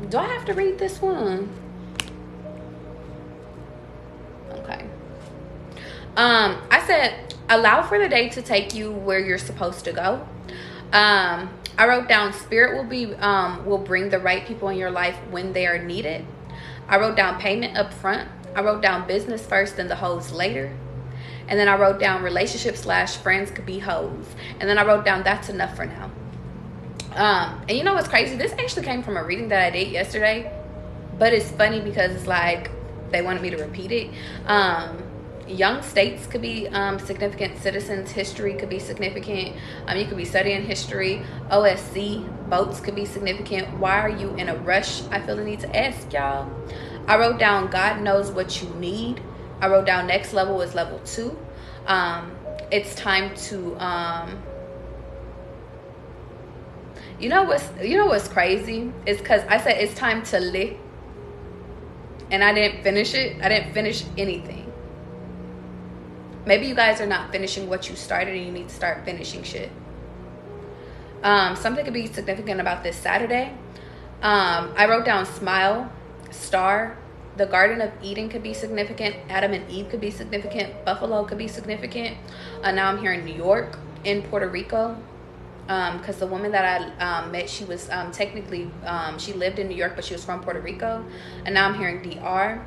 Speaker 1: Do I have to read this one? Okay. I said, allow for the day to take you where you're supposed to go. I wrote down, spirit will bring the right people in your life when they are needed. I wrote down payment up front. I wrote down business first and the hoes later. And then I wrote down relationship/friends could be hoes. And then I wrote down that's enough for now. And you know what's crazy? This actually came from a reading that I did yesterday. But it's funny because it's like they wanted me to repeat it. Young states could be significant. Citizens history could be significant. You could be studying history. OSC boats could be significant. Why are you in a rush? I feel the need to ask y'all. I wrote down God knows what you need. I wrote down next level is level 2. It's time to you know what's crazy? It's because I said it's time to live, and I didn't finish it. I didn't finish anything. Maybe you guys are not finishing what you started, and you need to start finishing shit. Something could be significant about this Saturday. I wrote down smile, star. The Garden of Eden could be significant. Adam and Eve could be significant. Buffalo could be significant. Now I'm here in New York, in Puerto Rico. Because the woman that I met, she was technically, she lived in New York, but she was from Puerto Rico. And now I'm here in DR.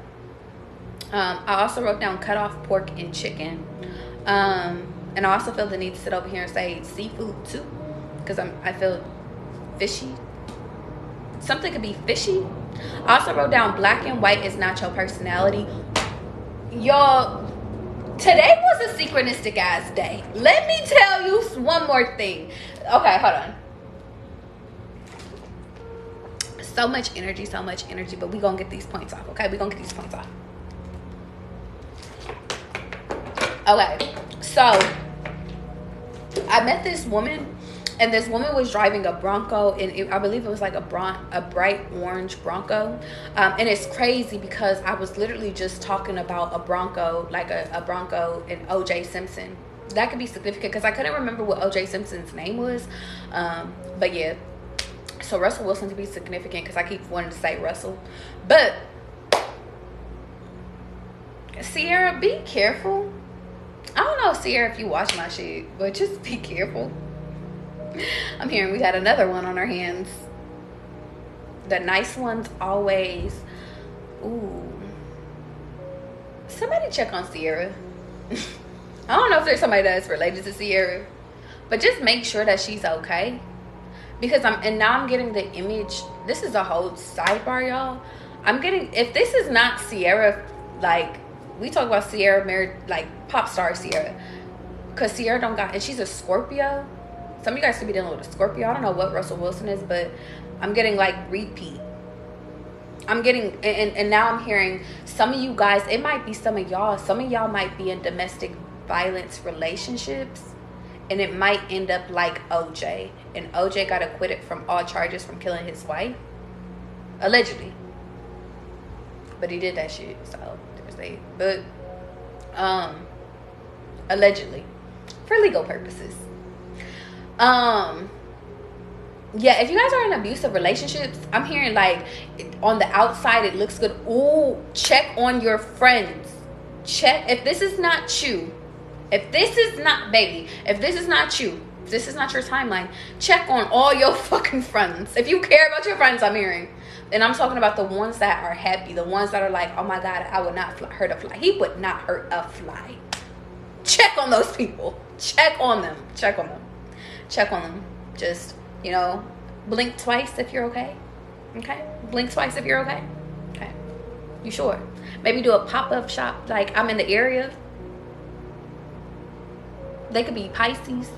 Speaker 1: I also wrote down cut off pork and chicken. And I also feel the need to sit over here and say seafood too, because I feel fishy. Something could be fishy. I also wrote down black and white is not your personality. Y'all, today was a synchronistic ass day. Let me tell you one more thing. Okay, hold on. So much energy, but we gonna get these points off, okay? We gonna get these points off. Okay, so I met this woman, and this woman was driving a Bronco, and I believe it was like a bright orange Bronco. And it's crazy because I was literally just talking about a Bronco, like a Bronco and O.J. Simpson. That could be significant because I couldn't remember what O.J. Simpson's name was. But yeah, so Russell Wilson could be significant because I keep wanting to say Russell. But Sierra, be careful. I don't know, Sierra, if you watch my shit, but just be careful. I'm hearing we got another one on our hands. The nice ones always. Ooh. Somebody check on Sierra. I don't know if there's somebody that's related to Sierra, but just make sure that she's okay. Because now I'm getting the image. This is a whole sidebar, y'all. I'm getting, if this is not Sierra, like, we talk about Sierra married, like pop star Sierra, because Sierra don't got, and she's a Scorpio. Some of you guys could be dealing with a Scorpio. I don't know what Russell Wilson is, but I'm getting like repeat. I'm getting, and now I'm hearing some of you guys, it might be some of y'all might be in domestic violence relationships, and it might end up like OJ. And OJ got acquitted from all charges from killing his wife, allegedly. But he did that shit, so there's that. But allegedly, for legal purposes. Yeah, if you guys are in abusive relationships, I'm hearing like on the outside it looks good. Ooh, check on your friends. Check if this is not you. If this is not, baby, if this is not you, if this is not your timeline, check on all your fucking friends. If you care about your friends, I'm hearing. And I'm talking about the ones that are happy, the ones that are like, oh my God, I would not hurt a fly. He would not hurt a fly. Check on those people. Check on them. Check on them. Check on them. Just, you know, blink twice if you're okay. Okay? Blink twice if you're okay. Okay. You sure? Maybe do a pop-up shop. Like, I'm in the area. They could be Pisces.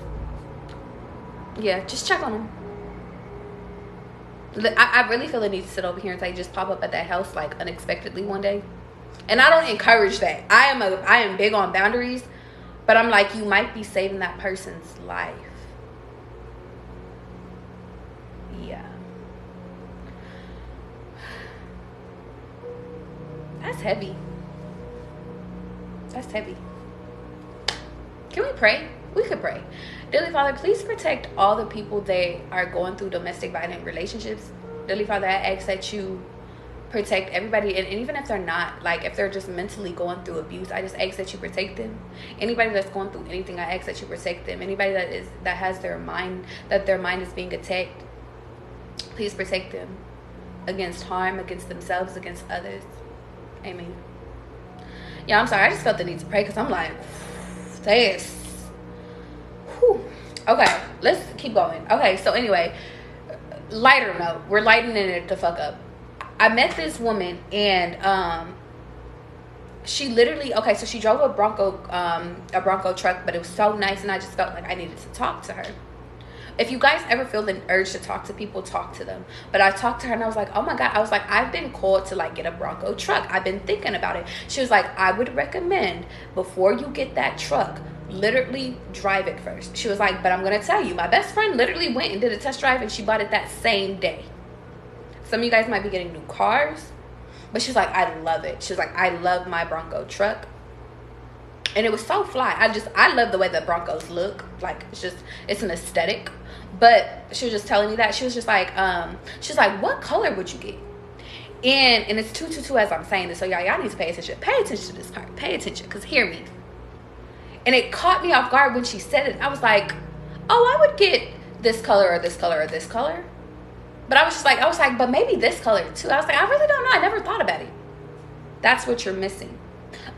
Speaker 1: Yeah, just check on them. I really feel the need to sit over here and say just pop up at that house like unexpectedly one day. And I don't encourage that. I am big on boundaries, but I'm like, you might be saving that person's life. Yeah. That's heavy. That's heavy. Can we pray? We could pray. Dearly Father, please protect all the people that are going through domestic violent relationships. Dearly Father, I ask that you protect everybody, and even if they're not, like if they're just mentally going through abuse, I just ask that you protect them. Anybody that's going through anything, I ask that you protect them. Anybody that has their mind is being attacked, please protect them against harm, against themselves, against others. Amen. Yeah, I'm sorry, I just felt the need to pray because I'm like, this. Whew. Okay, let's keep going. Okay, so anyway, lighter note, we're lightening it the fuck up. I met this woman, and she literally, okay, so she drove a Bronco truck, but it was so nice, and I just felt like I needed to talk to her. If you guys ever feel the urge to talk to people, talk to them. But I talked to her, and I was like, oh my God, I was like, I've been called to like get a Bronco truck. I've been thinking about it. She was like, I would recommend before you get that truck, literally drive it first. She was like, but I'm gonna tell you, my best friend literally went and did a test drive, and she bought it that same day. Some of you guys might be getting new cars, but she's like, I love it. She's like, I love my Bronco truck. And it was so fly. I love the way that Broncos look. Like, it's an aesthetic. But she was just telling me that. She was just like, what color would you get? And it's 222 as I'm saying this. So y'all need to pay attention. Pay attention to this part. Pay attention, because hear me. And it caught me off guard when she said it. I was like, oh, I would get this color or this color or this color. But I was like, but maybe this color too. I was like, I really don't know. I never thought about it. That's what you're missing.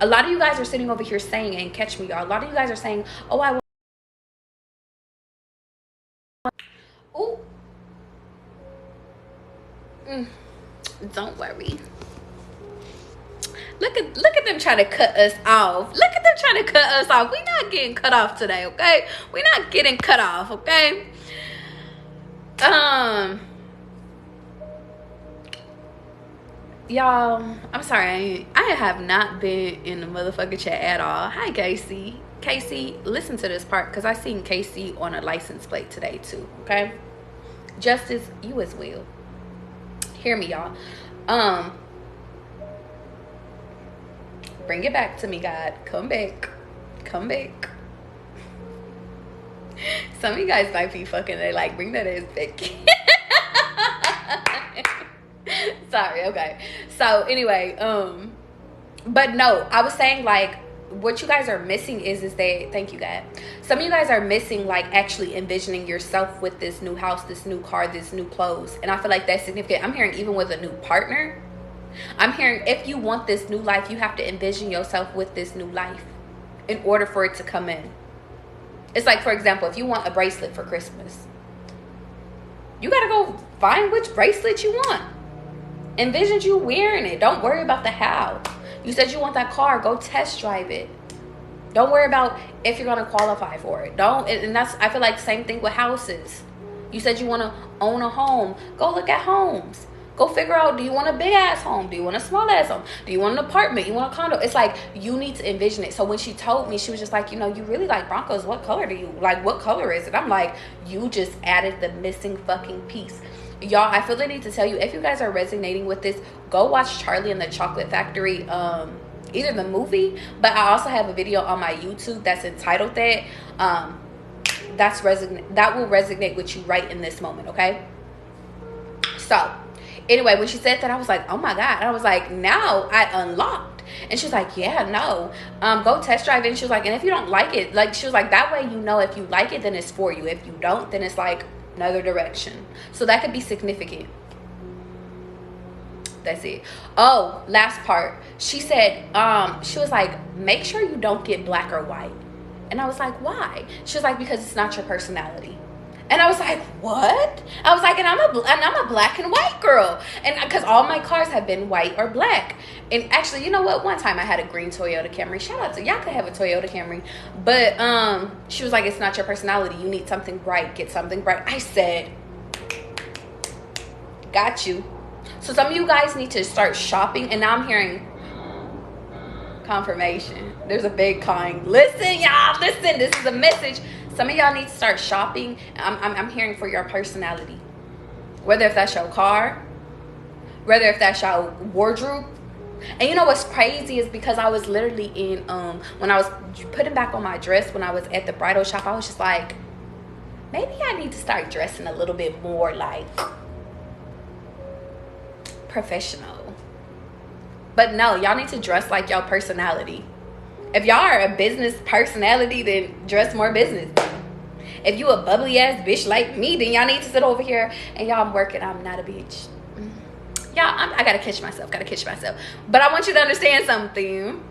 Speaker 1: A lot of you guys are sitting over here saying, and catch me, y'all. A lot of you guys are saying, oh, I want. Ooh. Don't worry. Look at them trying to cut us off. Look at them trying to cut us off. We're not getting cut off today, okay? We're not getting cut off, okay? Y'all, I'm sorry, I have not been in the motherfucking chat at all. Hi, Casey. Casey, listen to this part, because I seen Casey on a license plate today too, okay? Justice, you as well. Hear me, y'all. Bring it back to me, God. Come back. Come back. Some of you guys might be fucking, they like, bring that ass back. Sorry, okay. So anyway, but no, I was saying, like, what you guys are missing is that, thank you, God. Some of you guys are missing, like, actually envisioning yourself with this new house, this new car, this new clothes. And I feel like that's significant. I'm hearing even with a new partner. I'm hearing if you want this new life, you have to envision yourself with this new life in order for it to come in. It's like, for example, if you want a bracelet for Christmas, you got to go find which bracelet you want. Envision you wearing it. Don't worry about the how. You said you want that car. Go test drive it. Don't worry about if you're going to qualify for it. And that's, I feel like, same thing with houses. You said you want to own a home. Go look at homes. Go figure out, do you want a big ass home? Do you want a small ass home? Do you want an apartment? You want a condo? It's like, you need to envision it. So when she told me, she was just like, you know, you really like Broncos. What color do you like? What color is it? I'm like, you just added the missing fucking piece. Y'all, I feel the need to tell you, if you guys are resonating with this, go watch Charlie and the Chocolate Factory, either the movie, but I also have a video on my YouTube that's entitled that. That will resonate with you right in this moment, okay? So anyway, when she said that, I was like, oh my God. And I was like, now I unlocked. And she was like, yeah, no, go test drive it. And she was like, and if you don't like it, like, she was like, that way, you know, if you like it, then it's for you. If you don't, then it's like another direction. So that could be significant. That's it. Oh, last part. She said, she was like, make sure you don't get black or white. And I was like, why? She was like, because it's not your personality. And I was like, what? I was like, and I'm a black and white girl. And because all my cars have been white or black. And actually, you know what? One time I had a green Toyota Camry. Shout out to y'all, could have a Toyota Camry. But she was like, it's not your personality. You need something bright. Get something bright. I said, got you. So some of you guys need to start shopping. And now I'm hearing confirmation. There's a big kind. Listen, y'all. Listen. This is a message. Some of y'all need to start shopping. I'm hearing for your personality. Whether if that's your car, whether if that's your wardrobe, And you know what's crazy is because I was literally in when I was putting back on my dress when I was at the bridal shop, I was just like, maybe I need to start dressing a little bit more like professional. But no, y'all need to dress like y'all personality. If y'all are a business personality, then dress more business. If you a bubbly ass bitch like me, then y'all need to sit over here and y'all, I'm working, I'm not a bitch. Y'all, I gotta catch myself, But I want you to understand something.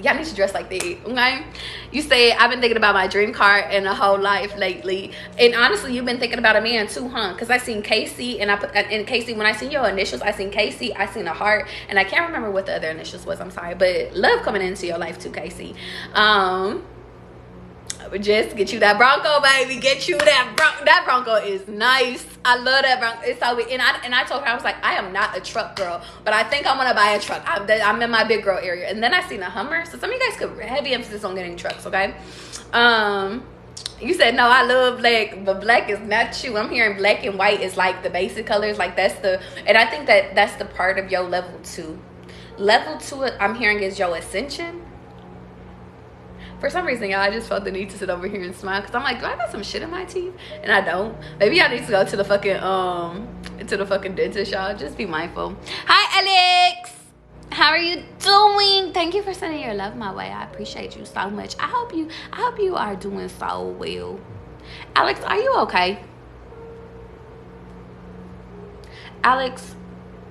Speaker 1: Y'all need to dress like that, okay? You say, I've been thinking about my dream car in a whole life lately. And honestly, you've been thinking about a man too, huh? Because I seen Casey, and I put in Casey, when I seen your initials, I seen Casey, I seen a heart, and I can't remember what the other initials was, I'm sorry. But love coming into your life too, Casey. Just get you that Bronco, baby. Get you that Bronco is nice. I love that Bronco. It's so, and I told her, I was like, I am not a truck girl, but I think I'm gonna buy a truck. I'm in my big girl area. And then I seen a Hummer. So some of you guys could heavy emphasis on getting trucks, okay? You said no, I love black, but black is not you. I'm hearing black and white is like the basic colors, like that's the, and I think that's the part of your level 2. Level 2, I'm hearing, is your ascension. For some reason, y'all, I just felt the need to sit over here and smile because I'm like, do I got some shit in my teeth? And I don't. Maybe I need to go to the fucking dentist, y'all. Just be mindful. Hi, Alex. How are you doing? Thank you for sending your love my way. I appreciate you so much. I hope you are doing so well. Alex, are you okay? Alex,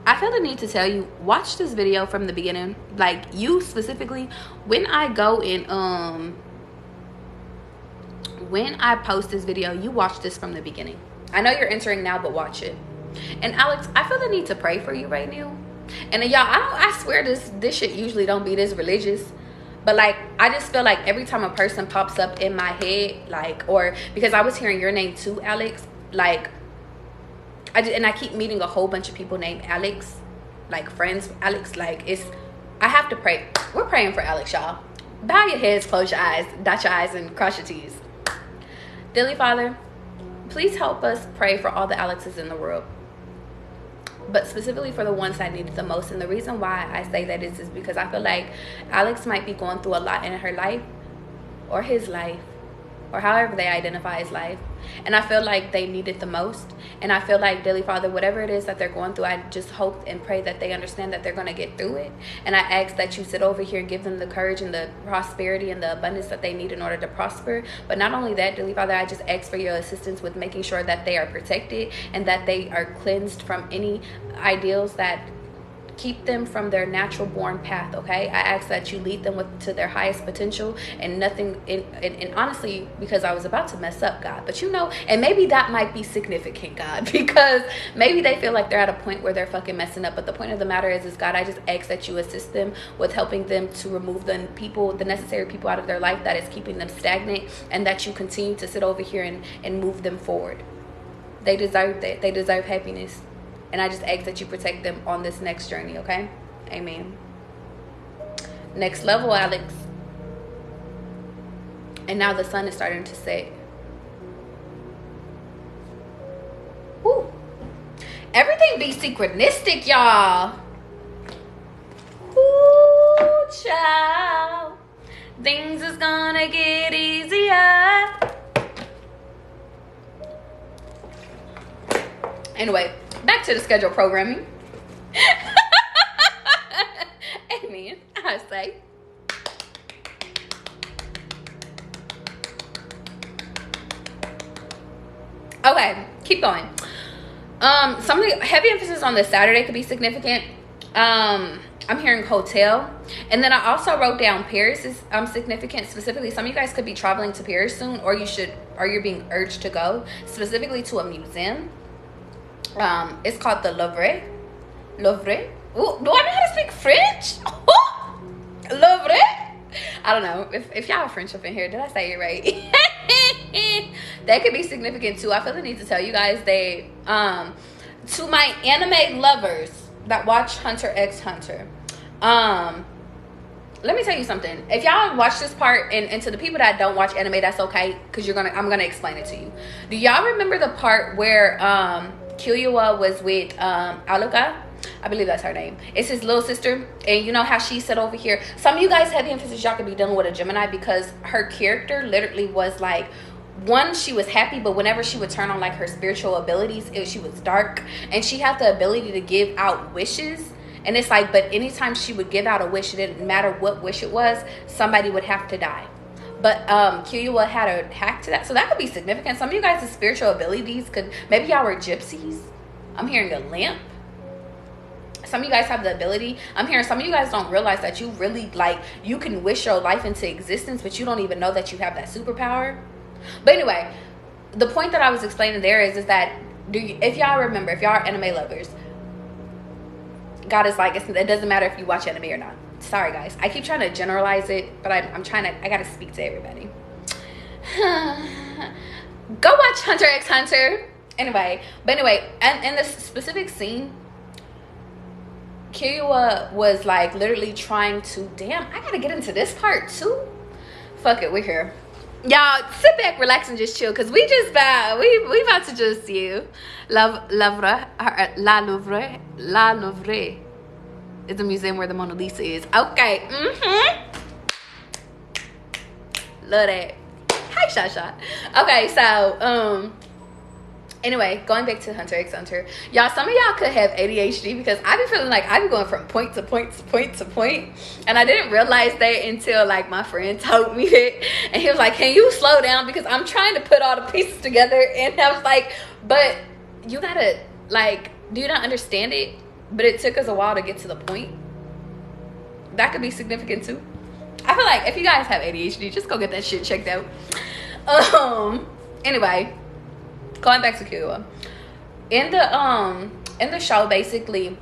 Speaker 1: I feel the need to tell you, watch this video from the beginning. Like, you specifically, when I go and when I post this video, you watch this from the beginning. I know you're entering now, but watch it. And Alex, I feel the need to pray for you right now. And y'all, I swear this shit usually don't be this religious, but like, I just feel like every time a person pops up in my head, like, or because I was hearing your name too, Alex, like, I keep meeting a whole bunch of people named Alex, like friends, Alex, like I have to pray. We're praying for Alex, y'all. Bow your heads, close your eyes, dot your eyes, and cross your T's. Dearly Father, please help us pray for all the Alexes in the world, but specifically for the ones that need it the most. And the reason why I say that is because I feel like Alex might be going through a lot in her life, or his life, or however they identify as life, and I feel like they need it the most. And I feel like, Dearly Father, whatever it is that they're going through, I just hope and pray that they understand that they're going to get through it. And I ask that you sit over here and give them the courage and the prosperity and the abundance that they need in order to prosper. But not only that, Dearly Father, I just ask for your assistance with making sure that they are protected and that they are cleansed from any ideals that keep them from their natural born path, okay? I ask that you lead them to their highest potential, and nothing, and honestly, because I was about to mess up, God, but you know, and maybe that might be significant, God, because maybe they feel like they're at a point where they're fucking messing up. But the point of the matter is God, I just ask that you assist them with helping them to remove the necessary people out of their life that is keeping them stagnant, and that you continue to sit over here and move them forward. They deserve that. They deserve happiness. And I just ask that you protect them on this next journey, okay? Amen. Next level, Alex. And now the sun is starting to set. Woo. Everything be synchronistic, y'all. Ooh, child. Things is gonna get easier. Anyway, back to the scheduled programming. Amen, I say. Okay, keep going. Something heavy emphasis on this Saturday could be significant. I'm hearing hotel, and then I also wrote down Paris is significant. Specifically, some of you guys could be traveling to Paris soon, or you're being urged to go specifically to a museum. It's called the Louvre. Louvre. Ooh, do I know how to speak French? Louvre. I don't know if y'all are French up in here. Did I say it right? That could be significant too. I feel the need to tell you guys that to my anime lovers that watch Hunter x Hunter, let me tell you something. If y'all watch this part, and to the people that don't watch anime, that's okay, because I'm gonna explain it to you. Do y'all remember the part where Killua was with Aluka, I believe that's her name. It's his little sister. And you know how she said over here, some of you guys heavy emphasis, y'all could be dealing with a Gemini, because her character literally was like, one, she was happy, but whenever she would turn on like her spiritual abilities, she was dark, and she had the ability to give out wishes. And it's like, but anytime she would give out a wish, it didn't matter what wish it was, somebody would have to die. But Kiyua had a hack to that, so that could be significant. Some of you guys' spiritual abilities could, maybe y'all were gypsies. I'm hearing a lamp. Some of you guys have the ability. I'm hearing some of you guys don't realize that you really, like, you can wish your life into existence, but you don't even know that you have that superpower. But anyway, the point that I was explaining there is that if y'all remember, if y'all are anime lovers, God is like, it doesn't matter if you watch anime or not. Sorry guys, I keep trying to generalize it, but I'm trying to, I gotta speak to everybody. Go watch Hunter x Hunter. Anyway, and in this specific scene, Killua was like literally trying to, damn, I gotta get into this part too. Fuck it, we're here. Y'all sit back, relax, and just chill, because we about to just see you. La Louvre is the museum where the Mona Lisa is. Okay. Love that. Hi, Shasha. Okay, so anyway, going back to Hunter x Hunter, y'all, some of y'all could have ADHD, because I be feeling like I be going from point to point to point to point, and I didn't realize that until like my friend told me it, and he was like, can you slow down, because I'm trying to put all the pieces together. And I was like, but you gotta, like, do you not understand it? But it took us a while to get to the point. That could be significant too. I feel like if you guys have ADHD, just go get that shit checked out. Anyway, going back to Killua. In the show, basically,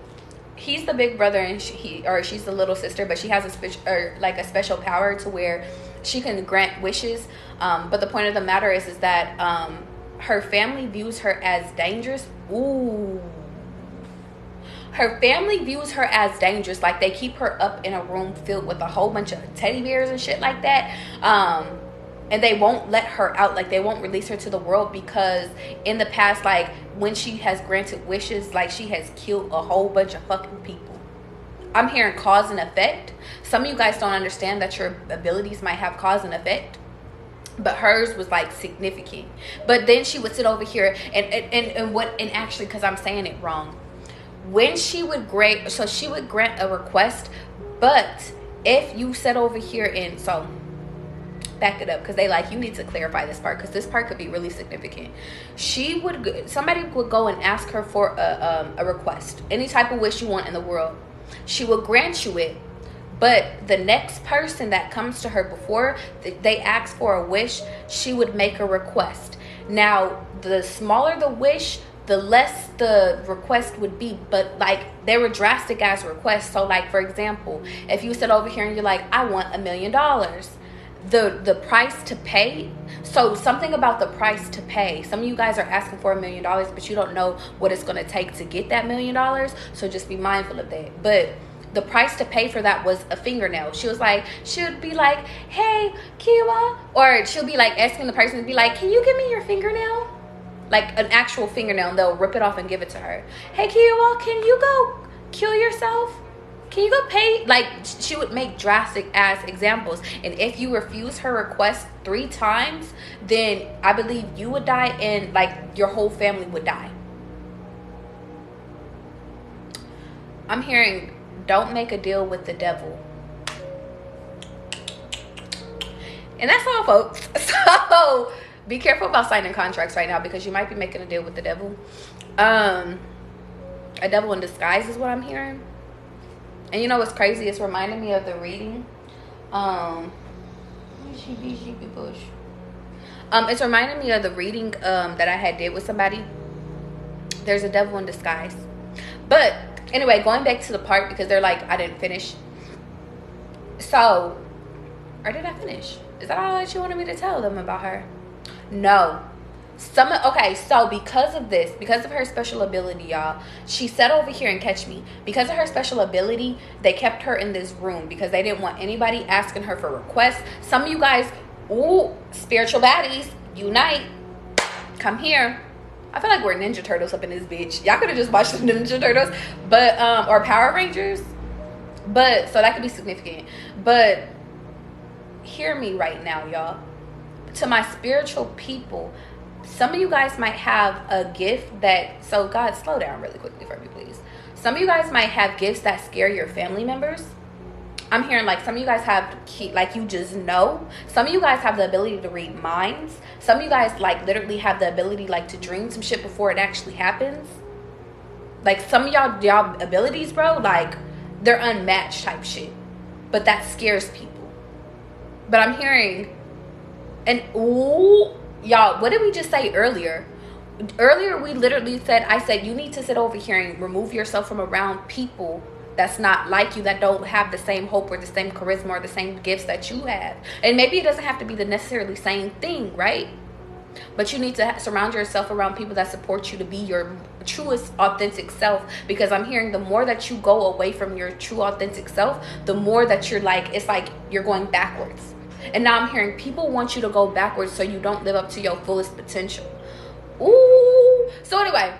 Speaker 1: he's the big brother and she's the little sister, but she has a special power to where she can grant wishes. But the point of the matter is that her family views her as dangerous. Ooh. Her family views her as dangerous. Like, they keep her up in a room filled with a whole bunch of teddy bears and shit like that. And they won't let her out. Like, they won't release her to the world, because in the past, like, when she has granted wishes, like, she has killed a whole bunch of fucking people. I'm hearing cause and effect. Some of you guys don't understand that your abilities might have cause and effect, but hers was like significant. But then she would sit over here and actually, because I'm saying it wrong, when she would grant, so she would grant a request, but if you sit over here and, so back it up, because they like, you need to clarify this part, because this part could be really significant. Somebody would go and ask her for a request, any type of wish you want in the world. She will grant you it, but the next person that comes to her before they ask for a wish, she would make a request. Now, the smaller the wish, the less the request would be, but like, they were drastic as requests. So like, for example, if you sit over here and you're like, I want $1 million, the price to pay, so something about the price to pay, some of you guys are asking for $1 million, but you don't know what it's going to take to get that $1 million, so just be mindful of that. But the price to pay for that was a fingernail. She would be like, hey, Kiwa, or she'll be like asking the person to be like, can you give me your fingernail? Like an actual fingernail, and they'll rip it off and give it to her. Hey, Kiwa, can you go kill yourself? Can you go pay? Like, she would make drastic ass examples. And if you refuse her request 3 times, then I believe you would die, and like your whole family would die. I'm hearing, don't make a deal with the devil. And that's all, folks. So be careful about signing contracts right now, because you might be making a deal with the devil. A devil in disguise is what I'm hearing. And you know what's crazy? It's reminding me of the reading. It's reminding me of the reading that I had did with somebody. There's a devil in disguise. But anyway, going back to the part, because they're like, I didn't finish. So, or did I finish? Is that all that you wanted me to tell them about her? No. Okay, so because of this, because of her special ability, y'all, she sat over here and catch me. Because of her special ability, they kept her in this room because they didn't want anybody asking her for requests. Some of you guys, ooh, spiritual baddies, unite. Come here. I feel like we're Ninja Turtles up in this bitch. Y'all could have just watched the Ninja Turtles, but or Power Rangers. But so that could be significant. But hear me right now, y'all. To my spiritual people, some of you guys might have a gift that, so God, slow down really quickly for me, please. Some of you guys might have gifts that scare your family members. I'm hearing like some of you guys have, like, you just know. Some of you guys have the ability to read minds. Some of you guys like literally have the ability like to dream some shit before it actually happens. Like some of y'all abilities, bro, like they're unmatched type shit. But that scares people. But I'm hearing, and ooh, y'all, what did we just say earlier? Earlier we literally said, I said you need to sit over here and remove yourself from around people that's not like you, that don't have the same hope or the same charisma or the same gifts that you have. And maybe it doesn't have to be the necessarily same thing, right? But you need to surround yourself around people that support you to be your truest authentic self. Because I'm hearing the more that you go away from your true authentic self, the more that you're like, it's like you're going backwards. And now I'm hearing people want you to go backwards so you don't live up to your fullest potential. Ooh. So anyway,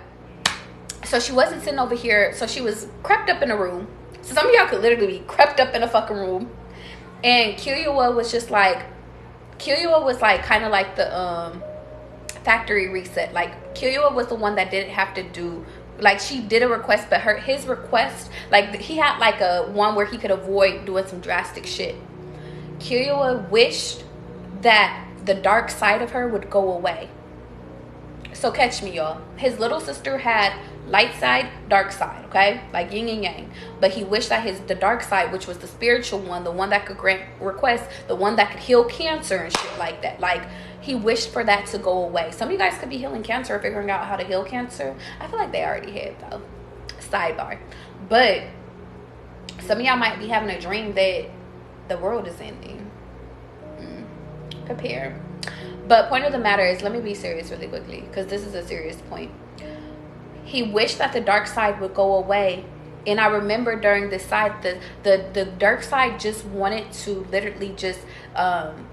Speaker 1: so she wasn't sitting over here. So she was crept up in a room. So some of y'all could literally be crept up in a fucking room. And Killua was just like, Killua was like kind of like the factory reset. Like Killua was the one that didn't have to do, like she did a request, but his request, like he had like a one where he could avoid doing some drastic shit. Killua wished that the dark side of her would go away. So catch me, y'all. His little sister had light side, dark side, okay? Like yin and yang. But he wished that the dark side, which was the spiritual one, the one that could grant requests, the one that could heal cancer and shit like that. Like, he wished for that to go away. Some of you guys could be healing cancer or figuring out how to heal cancer. I feel like they already have, though. Sidebar. But some of y'all might be having a dream that the world is ending. Prepare. But point of the matter is, let me be serious really quickly, because this is a serious point. He wished that the dark side would go away. And I remember during this side, the dark side just wanted to literally just, and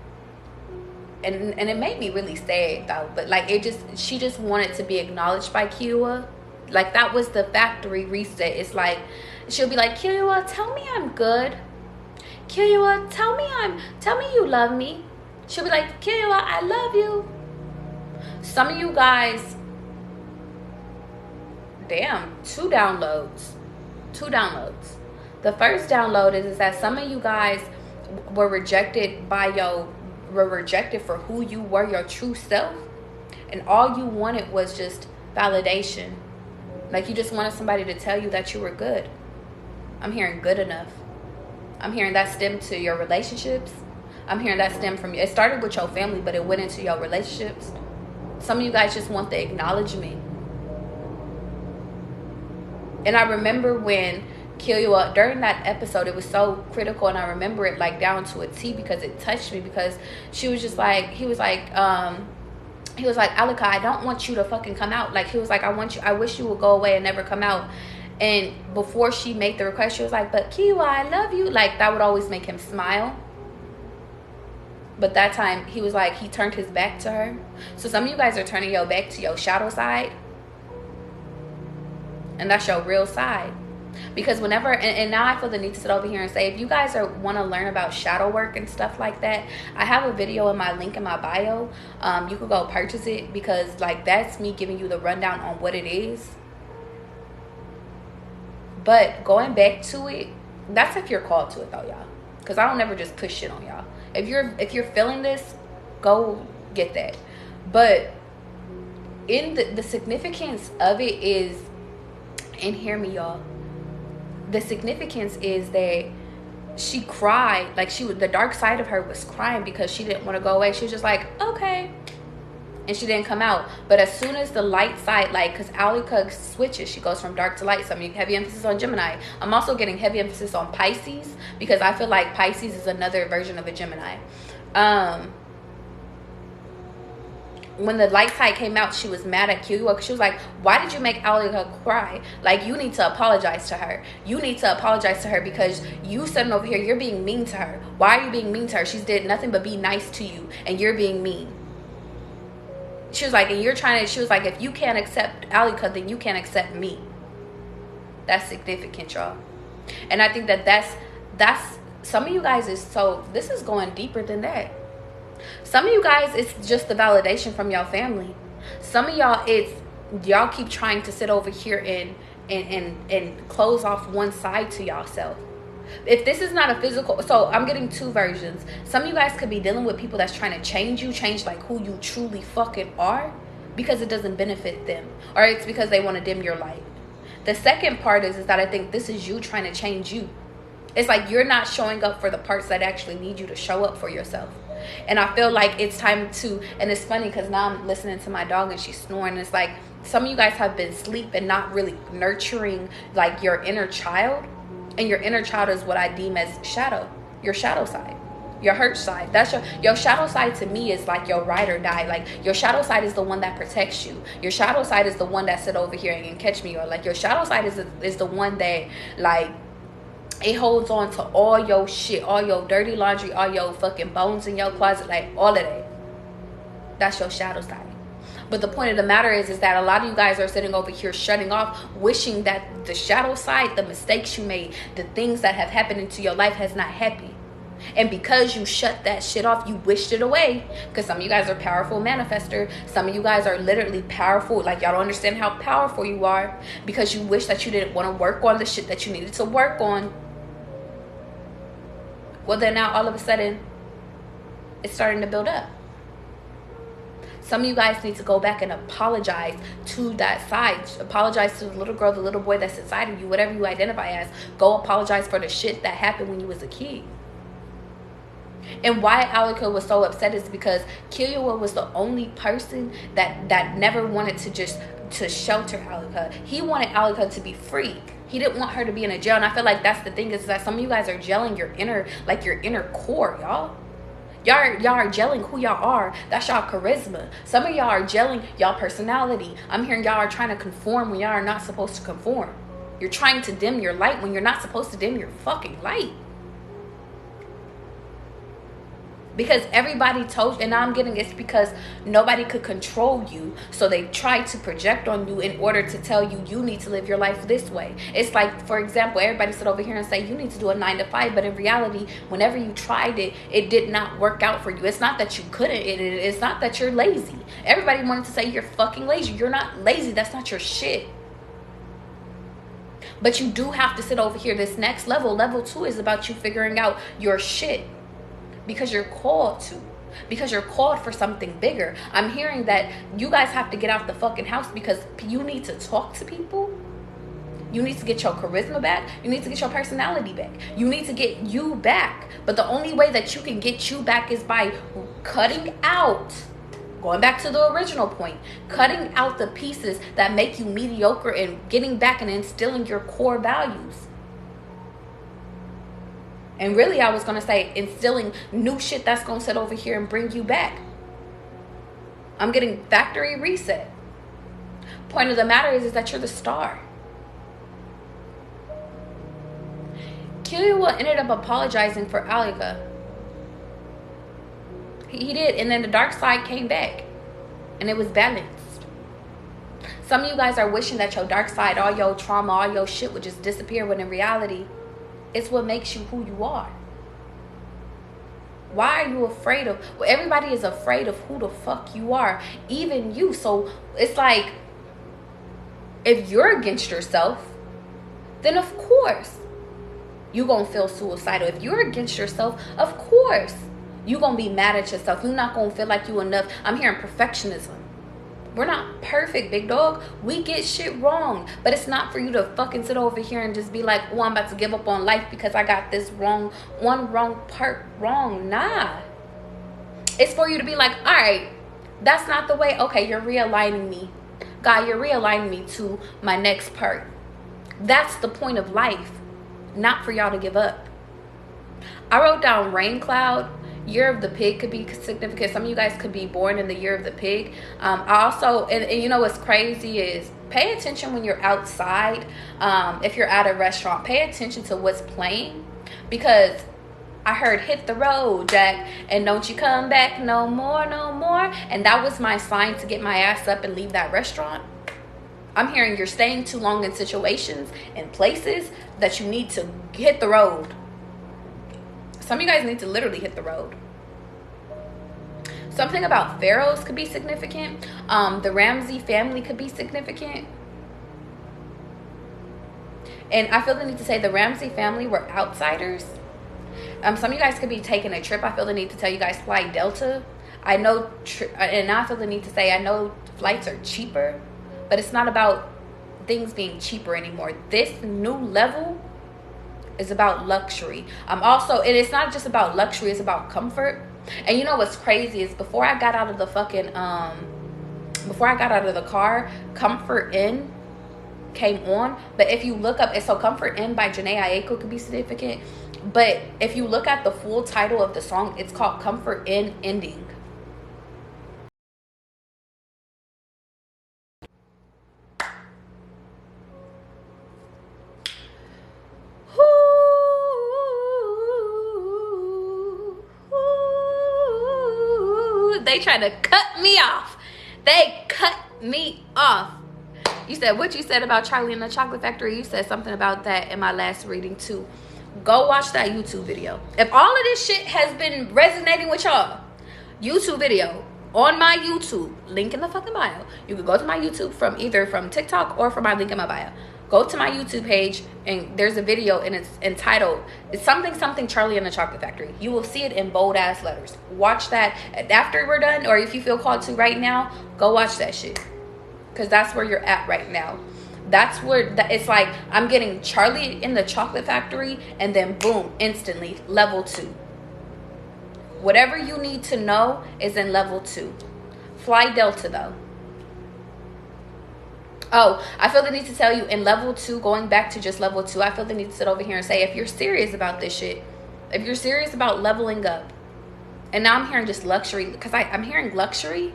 Speaker 1: it made me really sad though. But like she just wanted to be acknowledged by Killua. Like that was the factory reset. It's like, she'll be like, Killua, tell me I'm good. Killua, tell me you love me. She'll be like, Killua, I love you. Some of you guys, damn, two downloads. The first download is that some of you guys were rejected for who you were, your true self, and all you wanted was just validation. Like you just wanted somebody to tell you that you were good. I'm hearing good enough. I'm hearing that stemmed to your relationships. I'm hearing that stemmed from you. It started with your family, but it went into your relationships. Some of you guys just want the acknowledgement. And I remember when Killua, during that episode, it was so critical, and I remember it like down to a T because it touched me, because she was just like, he was like, Alika, I don't want you to fucking come out. Like he was like, I wish you would go away and never come out. And before she made the request, she was like, but Killua, I love you. Like that would always make him smile. But that time he was like, he turned his back to her. So some of you guys are turning your back to your shadow side. And that's your real side. Because whenever, and now I feel the need to sit over here and say, if you guys want to learn about shadow work and stuff like that, I have a video in my link in my bio. You could go purchase it, because like that's me giving you the rundown on what it is. But going back to it, that's if you're called to it though, y'all. Because I don't never just push shit on y'all. If you're feeling this, go get that. But in the significance of it is, and hear me y'all, the significance is that she cried. Like the dark side of her was crying because she didn't want to go away. She was just like, okay, and she didn't come out. But as soon as the light side, like, because Alika switches, she goes from dark to light. So I mean, heavy emphasis on Gemini. I'm also getting heavy emphasis on Pisces, because I feel like Pisces is another version of a Gemini. When the light side came out, she was mad at Killua. She was like, why did you make Alika cry? Like, you need to apologize to her. You need to apologize to her, because you sitting over here, you're being mean to her. Why are you being mean to her? She's did nothing but be nice to you, and you're being mean. She was like, and you're trying to, she was like, if you can't accept Alika, then you can't accept me. That's significant, y'all. And I think that's some of you guys is so, this is going deeper than that. Some of you guys, it's just the validation from y'all family. Some of y'all, it's y'all keep trying to sit over here and close off one side to y'all self. If this is not a physical, so I'm getting two versions. Some of you guys could be dealing with people that's trying to change you, change like who you truly fucking are, because it doesn't benefit them, or it's because they want to dim your light. The second part is that I think this is you trying to change you. It's like you're not showing up for the parts that actually need you to show up for yourself. And I feel like it's time to, and it's funny because now I'm listening to my dog and she's snoring. It's like some of you guys have been asleep and not really nurturing like your inner child. And your inner child is what I deem as shadow, your shadow side, your hurt side. That's your shadow side to me is like your ride or die. Like your shadow side is the one that protects you. Your shadow side is the one that sit over here and can catch me. Or like your shadow side is the one that like, it holds on to all your shit, all your dirty laundry, all your fucking bones in your closet, like all of that. That's your shadow side. But the point of the matter is that a lot of you guys are sitting over here shutting off, wishing that the shadow side, the mistakes you made, the things that have happened into your life has not happened. And because you shut that shit off, you wished it away. Because some of you guys are powerful manifester. Some of you guys are literally powerful. Like y'all don't understand how powerful you are because you wish that you didn't want to work on the shit that you needed to work on. Well, then now all of a sudden, it's starting to build up. Some of you guys need to go back and apologize to that side. Apologize to the little girl, the little boy that's inside of you, whatever you identify as. Go apologize for the shit that happened when you was a kid. And why Alika was so upset is because Killua was the only person that never wanted to shelter Alika. He wanted Alika to be free. He didn't want her to be in a jail. And I feel like that's the thing is that some of you guys are gelling your inner core, y'all. Y'all are gelling who y'all are. That's y'all charisma. Some of y'all are gelling y'all personality. I'm hearing y'all are trying to conform when y'all are not supposed to conform. You're trying to dim your light when you're not supposed to dim your fucking light. Because everybody told, and now I'm getting it's because nobody could control you. So they tried to project on you in order to tell you, you need to live your life this way. It's like, for example, everybody sit over here and say, you need to do a 9 to 5. But in reality, whenever you tried it, it did not work out for you. It's not that you couldn't. It's not that you're lazy. Everybody wanted to say you're fucking lazy. You're not lazy. That's not your shit. But you do have to sit over here. This next level, level 2, is about you figuring out your shit. Because you're called to. Because you're called for something bigger. I'm hearing that you guys have to get out the fucking house because you need to talk to people. You need to get your charisma back. You need to get your personality back. You need to get you back. But the only way that you can get you back is by cutting out, going back to the original point, cutting out the pieces that make you mediocre and getting back and instilling your core values. And really, I was going to say instilling new shit that's going to sit over here and bring you back. I'm getting factory reset. Point of the matter is that you're the star. Killua ended up apologizing for Alika. He did. And then the dark side came back. And it was balanced. Some of you guys are wishing that your dark side, all your trauma, all your shit would just disappear. When in reality, it's what makes you who you are. Why are you afraid of? Well, everybody is afraid of who the fuck you are. Even you. So it's like, if you're against yourself, then of course you're going to feel suicidal. If you're against yourself, of course you're going to be mad at yourself. You're not going to feel like you enough. I'm hearing perfectionism. We're not perfect, big dog. We get shit wrong. But it's not for you to fucking sit over here and just be like, oh, I'm about to give up on life because I got this wrong part wrong. Nah. It's for you to be like, all right, that's not the way. Okay, you're realigning me. God, you're realigning me to my next part. That's the point of life. Not for y'all to give up. I wrote down rain cloud. Year of the pig could be significant. Some of you guys could be born in the year of the pig. I also, and you know what's crazy is pay attention when you're outside. If you're at a restaurant, pay attention to what's playing, because I heard hit the road, Jack, and don't you come back no more, no more. And that was my sign to get my ass up and leave that restaurant. I'm hearing you're staying too long in situations and places that you need to hit the road. Some of you guys need to literally hit the road. Something about pharaohs could be significant. The Ramsey family could be significant. And I feel the need to say the Ramsey family were outsiders. Some of you guys could be taking a trip. I feel the need to tell you guys fly Delta. I know, and now I feel the need to say I know flights are cheaper, but it's not about things being cheaper anymore. This new level is about luxury. Also, and it's not just about luxury, it's about comfort. And you know what's crazy is before I got out of the fucking before I got out of the car, Comfort Inn came on. But if you look up, so Comfort Inn by Janae Aiko could be significant. But if you look at the full title of the song, it's called Comfort Inn Ending. They trying to cut me off. They cut me off. You said what you said about Charlie and the Chocolate Factory. You said something about that in my last reading too. Go watch that YouTube video. If all of this shit has been resonating with y'all, YouTube video on my YouTube, link in the fucking bio. You can go to my YouTube from either from TikTok or from my link in my bio. Go to my YouTube page and there's a video and it's entitled, it's something Charlie and the Chocolate Factory. You will see it in bold ass letters. Watch that after we're done, or if you feel called to right now, go watch that shit. Because that's where you're at right now. That's where it's like I'm getting Charlie in the Chocolate Factory and then boom, instantly level 2. Whatever you need to know is in level 2. Fly Delta though. Oh, I feel the need to tell you in level 2, going back to just level 2, I feel the need to sit over here and say, if you're serious about this shit, if you're serious about leveling up, and now I'm hearing just luxury, because I'm hearing luxury.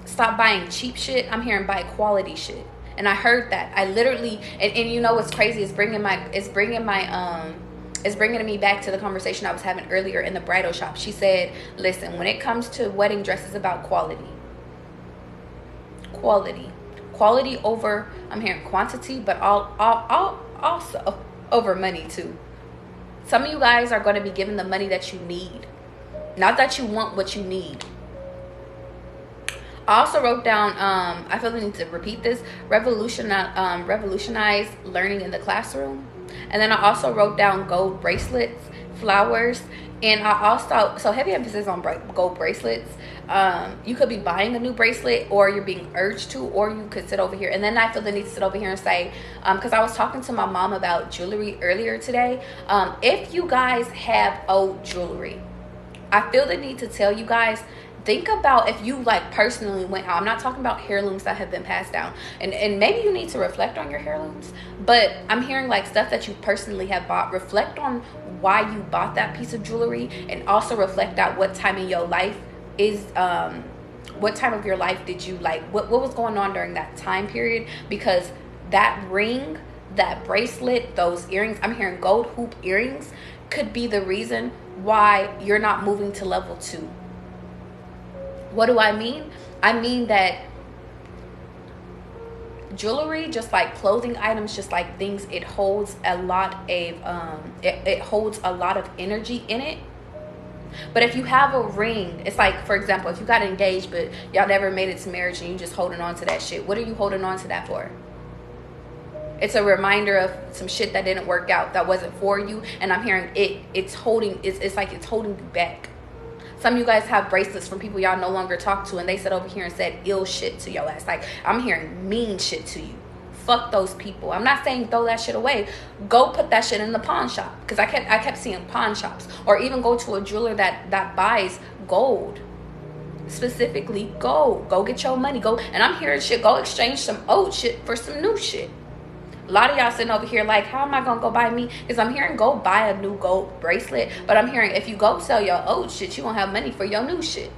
Speaker 1: Stop buying cheap shit. I'm hearing buy quality shit. And I heard that. I literally, and you know what's crazy is bringing me back to the conversation I was having earlier in the bridal shop. She said, listen, when it comes to wedding dresses, about quality over, I'm hearing quantity, but also over money too. Some of you guys are going to be given the money that you need, not that you want, what you need. I also wrote down, I feel the need to repeat this, revolutionize learning in the classroom. And then I also wrote down gold bracelets, flowers, and I also, so heavy emphasis on gold bracelets. You could be buying a new bracelet, or you're being urged to, or you could sit over here. And then I feel the need to sit over here and say, because I was talking to my mom about jewelry earlier today. If you guys have old jewelry, I feel the need to tell you guys, think about if you like personally went out. I'm not talking about heirlooms that have been passed down, and maybe you need to reflect on your heirlooms, but I'm hearing like stuff that you personally have bought. Reflect on why you bought that piece of jewelry, and also reflect out what time in your life is what time of your life did you like, what was going on during that time period, because that ring, that bracelet, those earrings, I'm hearing gold hoop earrings, could be the reason why you're not moving to level 2. What do I mean? I mean that jewelry, just like clothing items, just like things, it holds a lot of it holds a lot of energy in it. But if you have a ring, it's like, for example, if you got engaged but y'all never made it to marriage and you just holding on to that shit, what are you holding on to that for? It's a reminder of some shit that didn't work out, that wasn't for you. And I'm hearing it's holding you back. Some of you guys have bracelets from people y'all no longer talk to, and they sat over here and said ill shit to your ass. Like, I'm hearing mean shit to you. Fuck those people. I'm not saying throw that shit away. Go put that shit in the pawn shop, because I kept seeing pawn shops, or even go to a jeweler that buys gold, specifically gold. Go get your money. Go, and I'm hearing shit. Go exchange some old shit for some new shit. A lot of y'all sitting over here like, how am I gonna go buy me? Because I'm hearing go buy a new gold bracelet, but I'm hearing if you go sell your old shit, you won't have money for your new shit.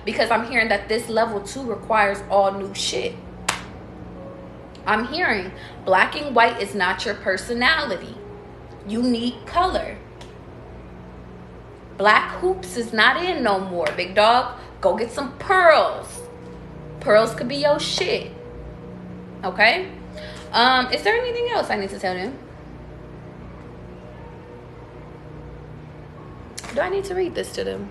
Speaker 1: Because I'm hearing that this level 2 requires all new shit. I'm hearing black and white is not your personality. You need color. Black hoops is not in no more, big dog. Go get some pearls. Pearls could be your shit. Okay? Is there anything else I need to tell them? Do I need to read this to them?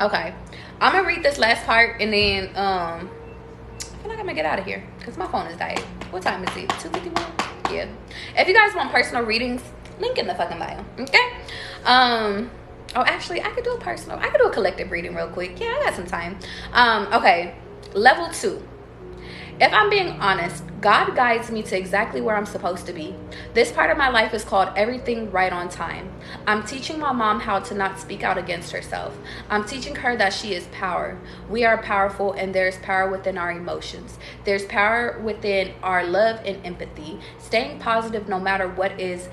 Speaker 1: Okay. I'm gonna read this last part and then I feel like I'm gonna get out of here because my phone is dying. What time is it? 2:51? Yeah. If you guys want personal readings, link in the fucking bio. Okay? Oh, actually, I could do a collective reading real quick. Yeah, I got some time. Okay. Level 2. If I'm being honest, God guides me to exactly where I'm supposed to be. This part of my life is called everything right on time. I'm teaching my mom how to not speak out against herself. I'm teaching her that she is power. We are powerful, and there's power within our emotions. There's power within our love and empathy. Staying positive no matter what is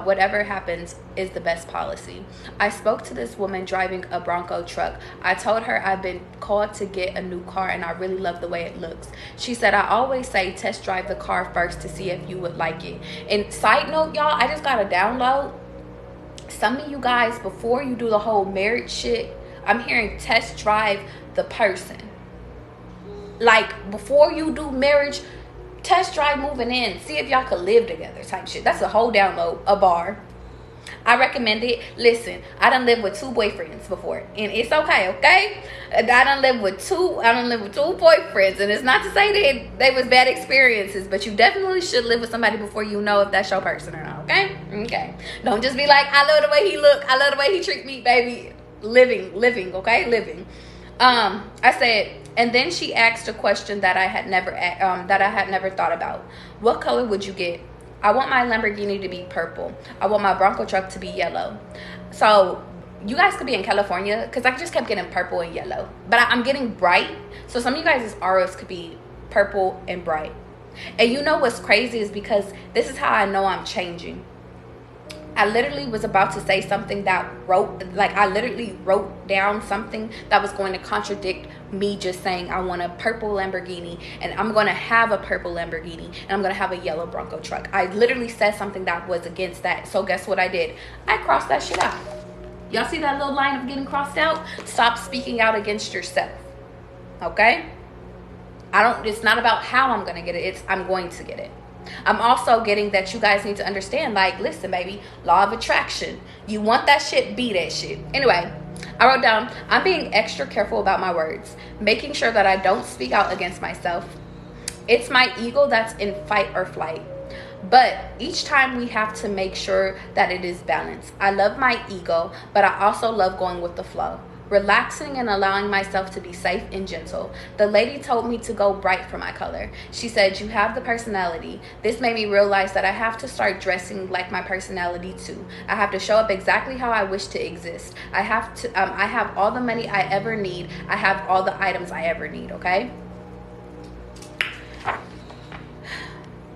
Speaker 1: whatever happens is the best policy. I spoke to this woman driving a Bronco truck. I told her I've been called to get a new car and I really love the way it looks. She said, I always say test drive the car first to see if you would like it. And side note, y'all, I just got a download. Some of you guys, before you do the whole marriage shit, I'm hearing test drive the person. Like, before you do marriage, test drive moving in, see if y'all could live together type shit. That's a whole download, a bar. I recommend it. Listen, I done lived with 2 boyfriends before, and it's okay. I done lived with two boyfriends, and it's not to say that they was bad experiences, but you definitely should live with somebody before you know if that's your person or not. Okay. Don't just be like, I love the way he look, I love the way he treat me, baby. Living. I said, and then she asked a question that I had never thought about. What color would you get? I want my Lamborghini to be purple. I want my Bronco truck to be yellow. So you guys could be in California, because I just kept getting purple and yellow. But I'm getting bright. So some of you guys' auras could be purple and bright. And you know what's crazy is because this is how I know I'm changing. I literally was about to say something I literally wrote down something that was going to contradict me just saying I want a purple Lamborghini, and I'm going to have a purple Lamborghini, and I'm going to have a yellow Bronco truck. I literally said something that was against that. So guess what I did? I crossed that shit out. Y'all see that little line of getting crossed out? Stop speaking out against yourself. Okay? It's not about how I'm going to get it. I'm going to get it. I'm also getting that you guys need to understand, like, listen, baby, law of attraction. You want that shit, be that shit. Anyway, I wrote down, I'm being extra careful about my words, making sure that I don't speak out against myself. It's my ego that's in fight or flight. But each time we have to make sure that it is balanced. I love my ego, but I also love going with the flow. Relaxing and allowing myself to be safe and gentle. The lady told me to go bright for my color. She said, you have the personality. This made me realize that I have to start dressing like my personality too. I have to show up exactly how I wish to exist. I have all the money I ever need. I have all the items I ever need, okay?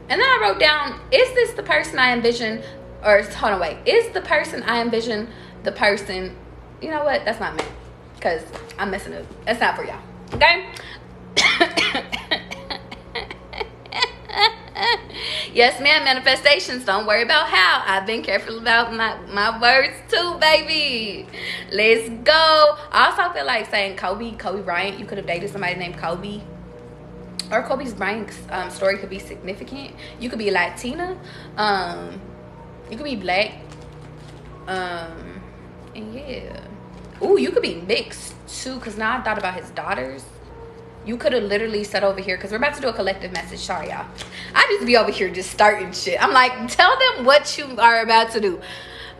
Speaker 1: And then I wrote down, is this the person I envision? Or, hold on, wait. Is the person I envision the person? You know what? That's not me. Because I'm messing up. That's not for y'all. Okay? Yes, ma'am. Manifestations. Don't worry about how. I've been careful about my words too, baby. Let's go. I also feel like saying Kobe Bryant. You could have dated somebody named Kobe. Or Kobe Bryant's story could be significant. You could be Latina. You could be black. And yeah. Ooh, you could be mixed too, because now I thought about his daughters. You could have literally sat over here, because we're about to do a collective message. Sorry, y'all. I just be over here just starting shit. I'm like, tell them what you are about to do.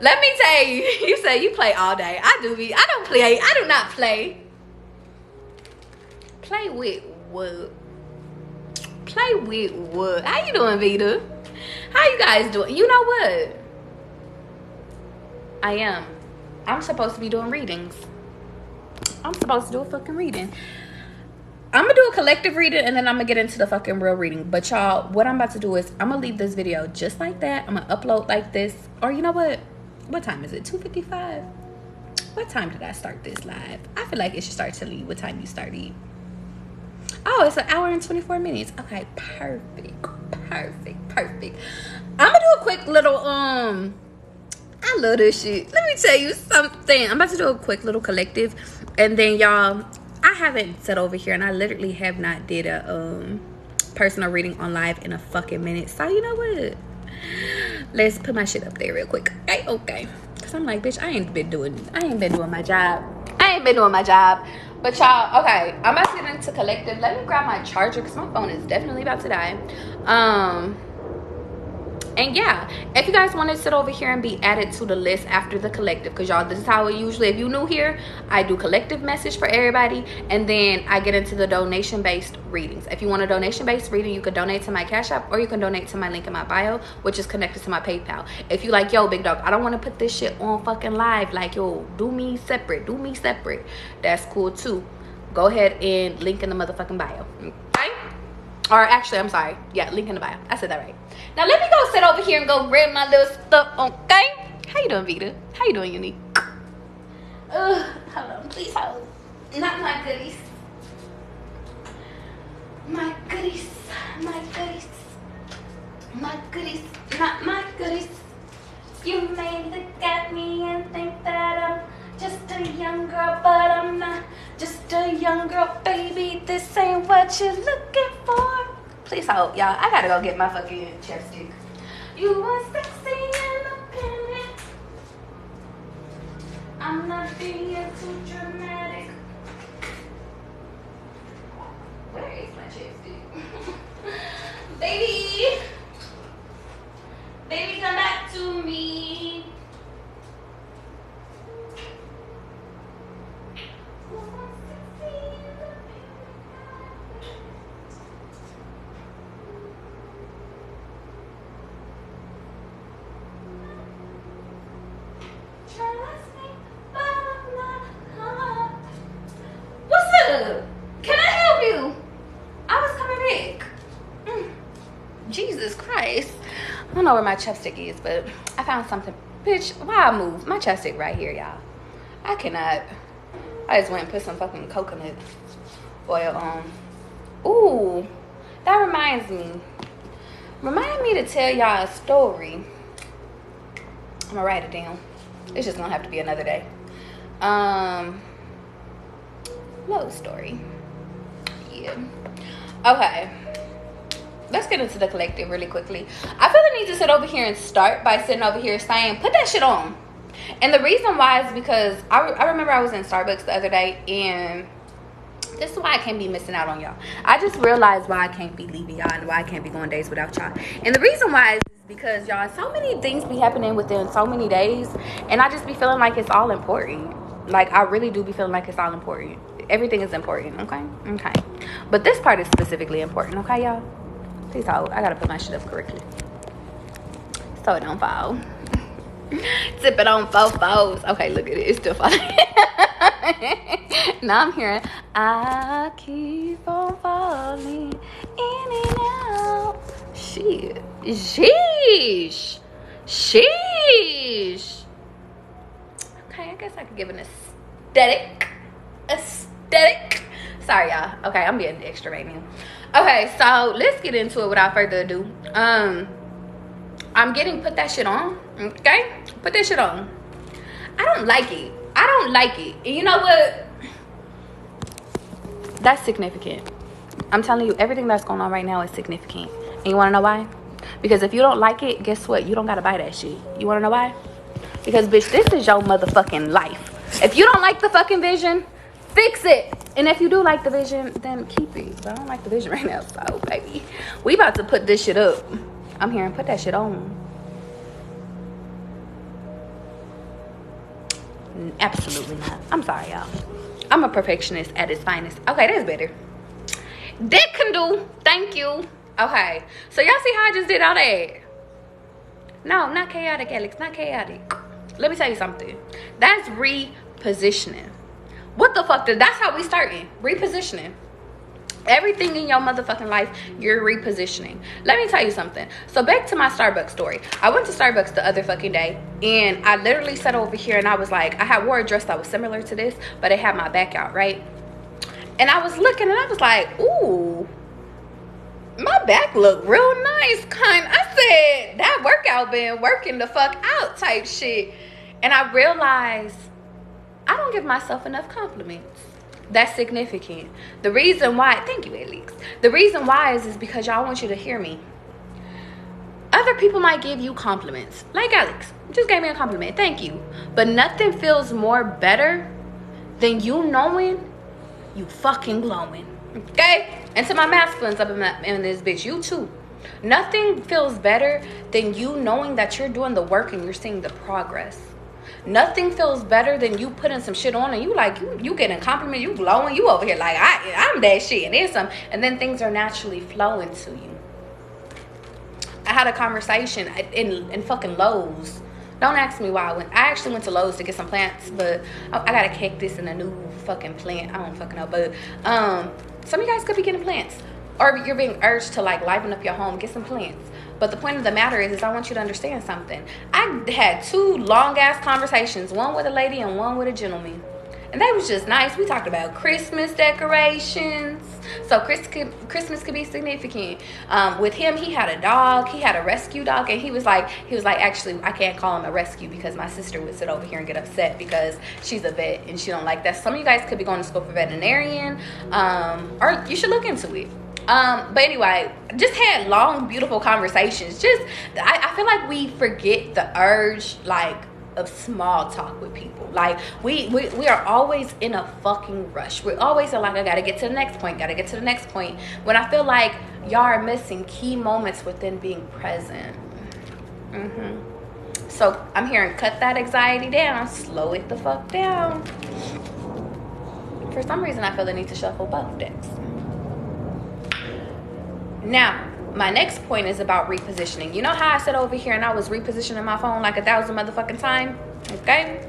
Speaker 1: Let me tell you, you say you play all day. I don't play. I do not play. Play with what? Play with what? How you doing, Vita? How you guys doing? You know what? I'm supposed to be doing readings. I'm supposed to do a fucking reading. I'm gonna do a collective reading, and then I'm gonna get into the fucking real reading. But y'all, what I'm about to do is I'm gonna leave this video just like that. I'm gonna upload like this. Or you know what? What time is it? 2:55. What time did I start this live? I feel like it should start to leave. What time you started? Oh, it's 1 hour and 24 minutes. Okay, perfect. I'm gonna do a quick little I love this shit. Let me tell you something. I'm about to do a quick little collective, and then y'all, I haven't sat over here, and I literally have not did a personal reading on live in a fucking minute. So you know what? Let's put my shit up there real quick. Okay. Cause I'm like, bitch, I ain't been doing my job. But y'all, okay, I'm about to get into collective. Let me grab my charger because my phone is definitely about to die. And yeah, if you guys want to sit over here and be added to the list after the collective, because y'all, this is how it usually, if you new here, I do collective message for everybody, and then I get into the donation based readings. If you want a donation based reading, you could donate to my Cash App, or you can donate to my link in my bio, which is connected to my PayPal. If you like, yo, big dog, I don't want to put this shit on fucking live, like, yo, do me separate, that's cool too. Go ahead and link in the motherfucking bio, okay? Or actually, I'm sorry, yeah, link in the bio. I said that right. Now let me go sit over here and go grab my little stuff, okay? How you doing, Vita? How you doing, Unique? Hold on, please hold. Not my goodies. My goodies, not my goodies. You may look at me and think that I'm just a young girl, but I'm not just a young girl, baby. This ain't what you're looking for. Please hold, y'all. I gotta go get my fucking chapstick. You are sexy and appealing. I'm not being too dramatic. Where is my chapstick? Baby, come back to me. Can I help you? I was coming back. Jesus Christ. I don't know where my chapstick is, but I found something. Bitch, why I moved? My chapstick right here, y'all. I cannot. I just went and put some fucking coconut oil on. Ooh, that reminds me. Remind me to tell y'all a story. I'm gonna write it down. It's just gonna have to be another day. Love story. Yeah. Okay. Let's get into the collective really quickly. I feel the need to sit over here and start by sitting over here saying, put that shit on. And the reason why is because I remember I was in Starbucks the other day, and this is why I can't be missing out on y'all. I just realized why I can't be leaving y'all and why I can't be going days without y'all. And the reason why is because y'all, so many things be happening within so many days, and I just be feeling like it's all important. Like, I really do be feeling like it's all important. Everything is important, okay? But this part is specifically important, okay, y'all? Please hold. I gotta put my shit up correctly so it don't fall. Tip it on 4 fours. Okay, look at it. It's still falling. Now I'm hearing, I keep on falling in and out. Shit. Sheesh. Okay, I guess I could give an aesthetic. Sorry, y'all. Okay, I'm being extra right now. Okay, so let's get into it without further ado. I'm getting put that shit on. Okay, put that shit on. I don't like it. And you know what? That's significant. I'm telling you, everything that's going on right now is significant. And you want to know why? Because if you don't like it, guess what? You don't got to buy that shit. You want to know why? Because, bitch, this is your motherfucking life. If you don't like the fucking vision, fix it. And if you do like the vision, then keep it. But I don't like the vision right now, so, baby. We about to put this shit up. I'm here and put that shit on. Absolutely not. I'm sorry, y'all. I'm a perfectionist at its finest. Okay, that's better. That can do. Thank you. Okay. So y'all see how I just did all that? No, not chaotic, Alex. Not chaotic. Let me tell you something. That's repositioning. What the fuck? That's how we starting. Repositioning. Everything in your motherfucking life, you're repositioning. Let me tell you something. So back to my Starbucks story. I went to Starbucks the other fucking day, and I literally sat over here and I was like, I had wore a dress that was similar to this, but it had my back out, right? And I was looking and I was like, ooh, My back look real nice, kind. I said that workout been working the fuck out type shit. And I realized I don't give myself enough compliments. That's significant. The reason why, thank you, Alex. The reason why is because y'all want you to hear me. Other people might give you compliments. Like Alex, just gave me a compliment. Thank you. But nothing feels more better than you knowing you fucking glowing. Okay? And to my masculines up in this bitch, you too. Nothing feels better than you knowing that you're doing the work and you're seeing the progress. Nothing feels better than you putting some shit on and you like, you getting a compliment, you glowing, you over here like, I'm that shit and then some. And then things are naturally flowing to you. I had a conversation in fucking Lowe's. Don't ask me why I went. I actually went to Lowe's to get some plants, but I got a cactus and a new fucking plant. I don't fucking know, but some of you guys could be getting plants. Or you're being urged to like liven up your home, get some plants. But the point of the matter is I want you to understand something. I had 2 long ass conversations, one with a lady and one with a gentleman. And that was just nice. We talked about Christmas decorations. So Christmas could be significant. With him, he had a dog. He had a rescue dog. And he was like, actually, I can't call him a rescue because my sister would sit over here and get upset because she's a vet and she don't like that. Some of you guys could be going to school for veterinarian. Or you should look into it. But anyway, just had long, beautiful conversations. I feel like we forget the urge, like, of small talk with people. Like we are always in a fucking rush. We're always like, I gotta get to the next point, when I feel like y'all are missing key moments within being present. So I'm hearing cut that anxiety down, slow it the fuck down. For some reason I feel the need to shuffle both decks. Now my next point is about repositioning. You know how I sat over here and I was repositioning my phone like 1,000 motherfucking times? Okay?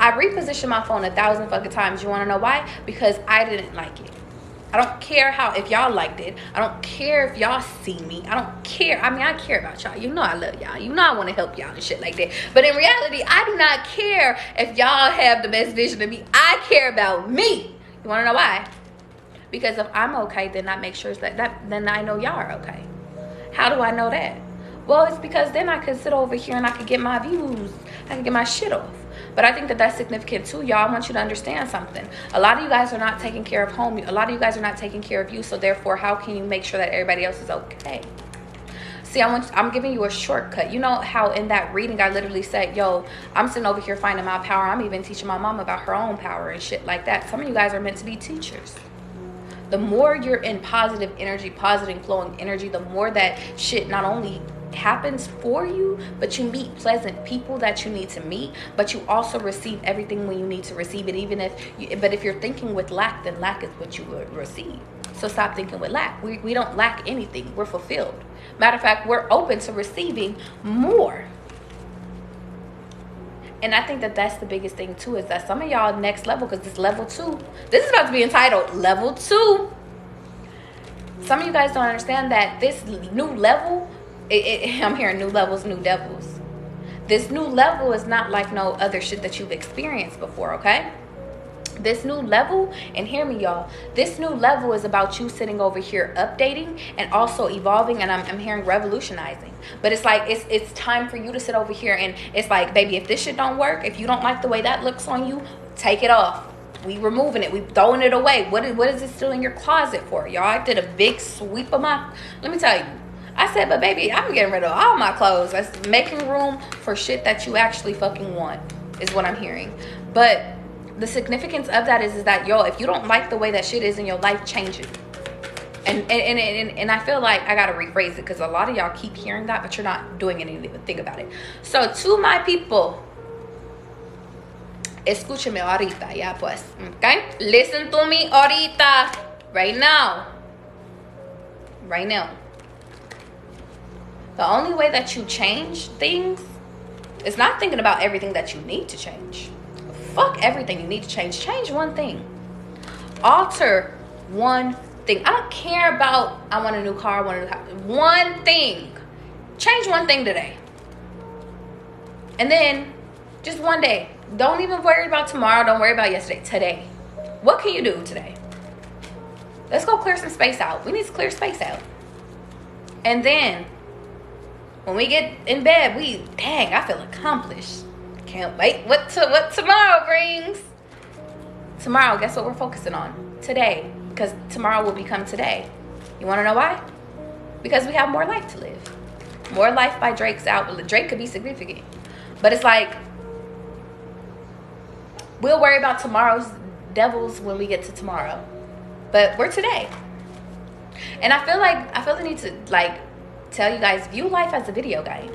Speaker 1: I repositioned my phone 1,000 fucking times. You want to know why? Because I didn't like it. I don't care if y'all liked it. I don't care if y'all see me. I don't care. I mean, I care about y'all. You know I love y'all. You know I want to help y'all and shit like that. But in reality, I do not care if y'all have the best vision of me. I care about me. You want to know why? Because if I'm okay, then I make sure then I know y'all are okay. How do I know that? Well, it's because then I could sit over here and I could get my views. I could get my shit off. But I think that that's significant too, y'all. I want you to understand something. A lot of you guys are not taking care of home. A lot of you guys are not taking care of you. So therefore, how can you make sure that everybody else is okay? See, I'm giving you a shortcut. You know how in that reading I literally said, yo, I'm sitting over here finding my power. I'm even teaching my mom about her own power and shit like that. Some of you guys are meant to be teachers. The more you're in positive energy, positive flowing energy, the more that shit not only happens for you, but you meet pleasant people that you need to meet, but you also receive everything when you need to receive it. But if you're thinking with lack, then lack is what you will receive. So stop thinking with lack. We don't lack anything. We're fulfilled. Matter of fact, we're open to receiving more. And I think that that's the biggest thing too, is that some of y'all next level, because this level 2, this is about to be entitled level 2. Some of you guys don't understand that this new level, I'm hearing new levels, new devils. This new level is not like no other shit that you've experienced before, okay? This new level, and hear me y'all, this new level is about you sitting over here updating and also evolving, and I'm hearing revolutionizing. But it's like it's time for you to sit over here, and it's like, baby, if this shit don't work, if you don't like the way that looks on you, take it off. We removing it, we throwing it away. What is it still in your closet for? Y'all, I did a big sweep of let me tell you, I said, but baby, I'm getting rid of all my clothes. That's making room for shit that you actually fucking want, is what I'm hearing. But the significance of that is that, yo, if you don't like the way that shit is in your life, change it. And I feel like I gotta rephrase it, because a lot of y'all keep hearing that, but you're not doing anything about it. So to my people, escúcheme ahorita, ya pues, okay? Listen to me ahorita, right now. Right now. The only way that you change things is not thinking about everything that you need to change. Fuck everything you need to change. Change one thing. Alter one thing. I don't care about, I want a new car, I want a new house. One thing. Change one thing today. And then, just one day. Don't even worry about tomorrow. Don't worry about yesterday. Today. What can you do today? Let's go clear some space out. We need to clear space out. And then when we get in bed, dang, I feel accomplished. Can't wait what tomorrow brings. Tomorrow, guess what we're focusing on? Today. Because tomorrow will become today. You want to know why? Because we have more life to live. More Life by Drake's album. Drake could be significant. But it's like, we'll worry about tomorrow's devils when we get to tomorrow. But we're today. And I feel the need to like tell you guys, view life as a video game.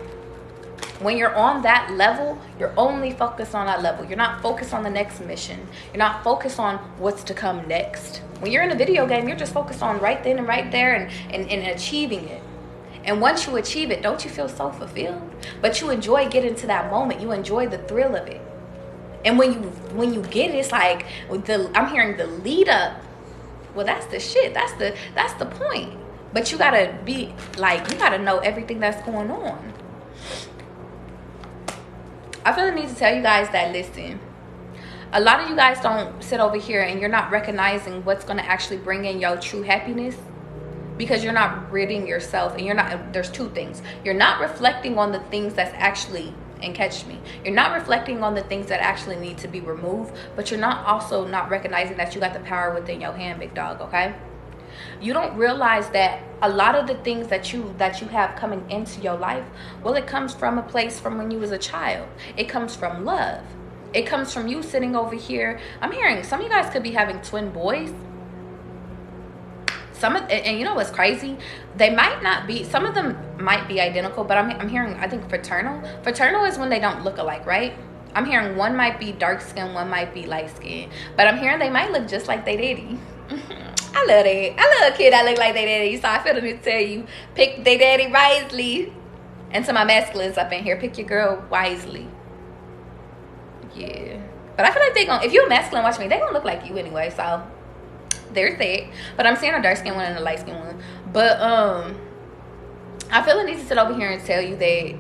Speaker 1: When you're on that level, you're only focused on that level. You're not focused on the next mission. You're not focused on what's to come next. When you're in a video game, you're just focused on right then and right there and achieving it. And once you achieve it, don't you feel so fulfilled? But you enjoy getting to that moment. You enjoy the thrill of it. And when you get it, it's like I'm hearing the lead up. Well, that's the shit. That's the point. But you gotta be like, you gotta know everything that's going on. I feel the need to tell you guys that, listen, a lot of you guys don't sit over here and you're not recognizing what's going to actually bring in your true happiness because you're not ridding yourself. And there's two things. You're not reflecting on the things that's actually, and catch me, you're not reflecting on the things that actually need to be removed, but you're also not recognizing that you got the power within your hand, big dog, okay? You don't realize that a lot of the things that you have coming into your life, well, it comes from a place from when you was a child. It comes from love. It comes from you sitting over here. I'm hearing some of you guys could be having twin boys. And you know what's crazy? They might not be, some of them might be identical, but I'm hearing, I think, fraternal. Fraternal is when they don't look alike, right? I'm hearing one might be dark skin, one might be light skin. But I'm hearing they might look just like they daddy. I love that. I love a kid that look like they daddy. So I feel the need to tell you, pick their daddy wisely. And to my masculines up in here, pick your girl wisely. Yeah. But I feel like if you're a masculine, watch me, they gonna look like you anyway. So there's that. But I'm seeing a dark skin one and a light skin one. But I feel the need to sit over here and tell you that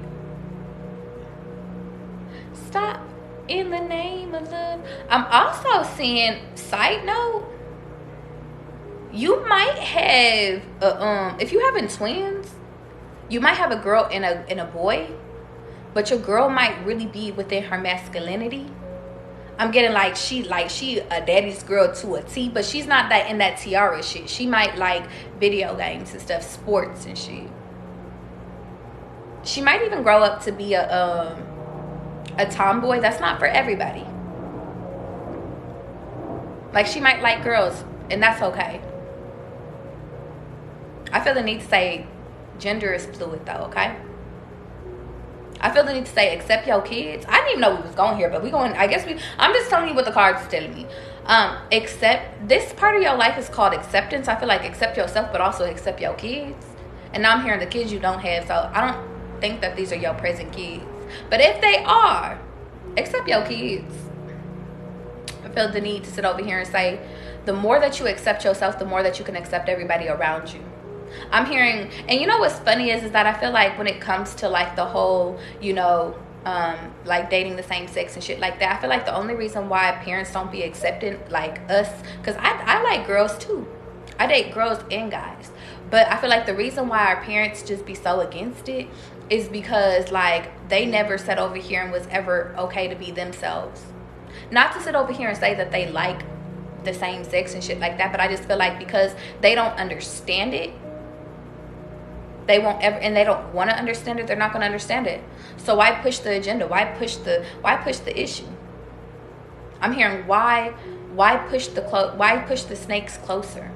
Speaker 1: stop in the name of love. I'm also seeing, side note, you might have if you're having twins, you might have a girl and a boy, but your girl might really be within her masculinity. I'm getting like she a daddy's girl to a T, but she's not that in that tiara shit. She might like video games and stuff, sports and shit. She might even grow up to be a tomboy. That's not for everybody. Like, she might like girls, and that's okay. I feel the need to say gender is fluid, though, okay? I feel the need to say accept your kids. I didn't even know we was going here, but I'm just telling you what the cards is telling me. Accept, this part of your life is called acceptance. I feel like accept yourself, but also accept your kids. And now I'm hearing the kids you don't have, so I don't think that these are your present kids. But if they are, accept your kids. I feel the need to sit over here and say, the more that you accept yourself, the more that you can accept everybody around you. I'm hearing, and you know what's funny is that I feel like when it comes to like the whole, like dating the same sex and shit like that, I feel like the only reason why parents don't be accepting like us, because I like girls too. I date girls and guys. But I feel like the reason why our parents just be so against it is because like they never sat over here and was ever okay to be themselves. Not to sit over here and say that they like the same sex and shit like that, but I just feel like because they don't understand it, they won't ever, and they don't want to understand it, they're not going to understand it. So why push the agenda? Why push the issue? I'm hearing why push the snakes closer?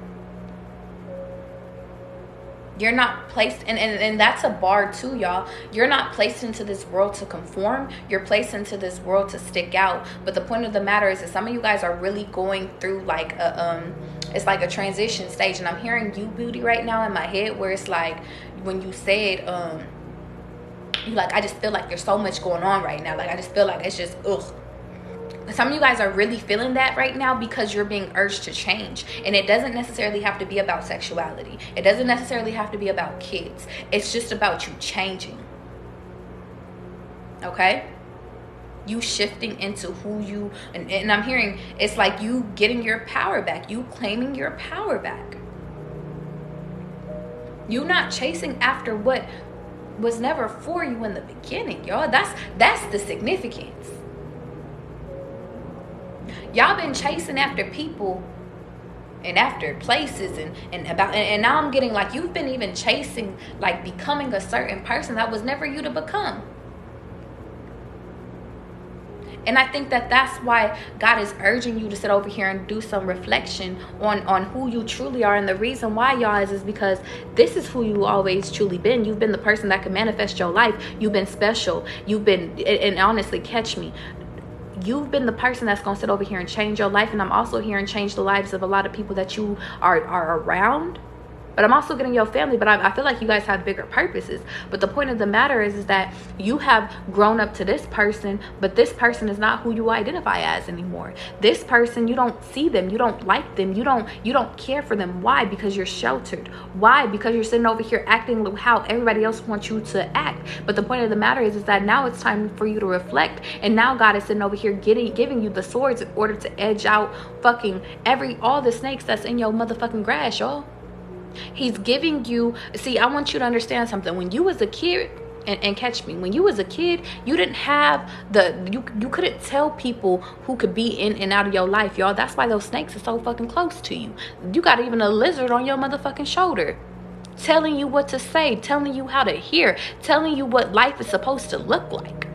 Speaker 1: You're not placed, and that's a bar too, y'all. You're not placed into this world to conform. You're placed into this world to stick out. But the point of the matter is that some of you guys are really going through like it's like a transition stage. And I'm hearing you, beauty, right now in my head, where it's like when you said you like, I just feel like there's so much going on right now. Like I just feel like it's just ugh. Some of you guys are really feeling that right now because you're being urged to change. And it doesn't necessarily have to be about sexuality. It doesn't necessarily have to be about kids. It's just about you changing. Okay? You shifting into who you, and I'm hearing it's like you getting your power back. You claiming your power back. You not chasing after what was never for you in the beginning, y'all. That's the significance. Y'all been chasing after people and after places and now I'm getting like, you've been even chasing like becoming a certain person that was never you to become. And I think that that's why God is urging you to sit over here and do some reflection on who you truly are. And the reason why, y'all, is because this is who you always truly been. You've been the person that can manifest your life. You've been special. You've been, and honestly, catch me, you've been the person that's going to sit over here and change your life. And I'm also here and change the lives of a lot of people that you are around. But I'm also getting your family. But I feel like you guys have bigger purposes. But the point of the matter is that you have grown up to this person, but this person is not who you identify as anymore. This person, you don't see them, you don't like them, you don't care for them. Why? Because you're sheltered. Why? Because you're sitting over here acting how everybody else wants you to act. But the point of the matter is that now it's time for you to reflect. And now God is sitting over here giving you the swords in order to edge out fucking all the snakes that's in your motherfucking grass, y'all. He's giving you, see, I want you to understand something. When you was a kid, and catch me, when you was a kid, you didn't have you couldn't tell people who could be in and out of your life, y'all. That's why those snakes are so fucking close to you. You got even a lizard on your motherfucking shoulder, telling you what to say, telling you how to hear, telling you what life is supposed to look like.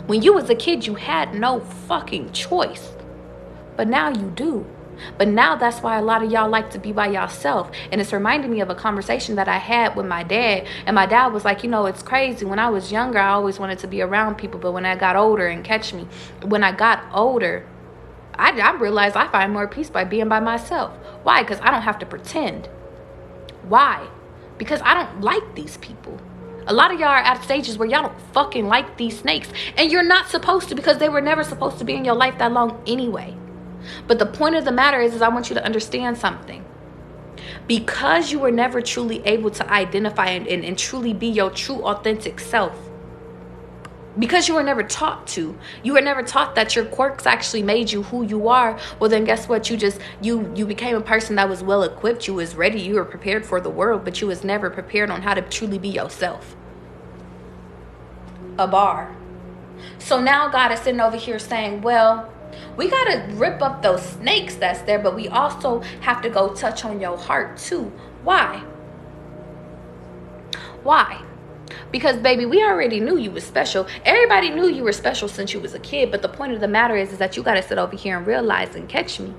Speaker 1: When you was a kid, you had no fucking choice. But now you do. But now that's why a lot of y'all like to be by yourself. And it's reminding me of a conversation that I had with my dad. And my dad was like, you know, it's crazy. When I was younger, I always wanted to be around people. But when I got older, and catch me, when I got older, I realized I find more peace by being by myself. Why? Because I don't have to pretend. Why? Because I don't like these people. A lot of y'all are at stages where y'all don't fucking like these snakes. And you're not supposed to, because they were never supposed to be in your life that long anyway. But the point of the matter is I want you to understand something. Because you were never truly able to identify and truly be your true authentic self, because you were never taught to, you were never taught that your quirks actually made you who you are. Well, then guess what? You became a person that was well equipped. You was ready. You were prepared for the world, but you was never prepared on how to truly be yourself. A bar. So now God is sitting over here saying, well, we got to rip up those snakes that's there, but we also have to go touch on your heart too. Why? Why? Because, baby, we already knew you was special. Everybody knew you were special since you was a kid. But the point of the matter is that you got to sit over here and realize, and catch me,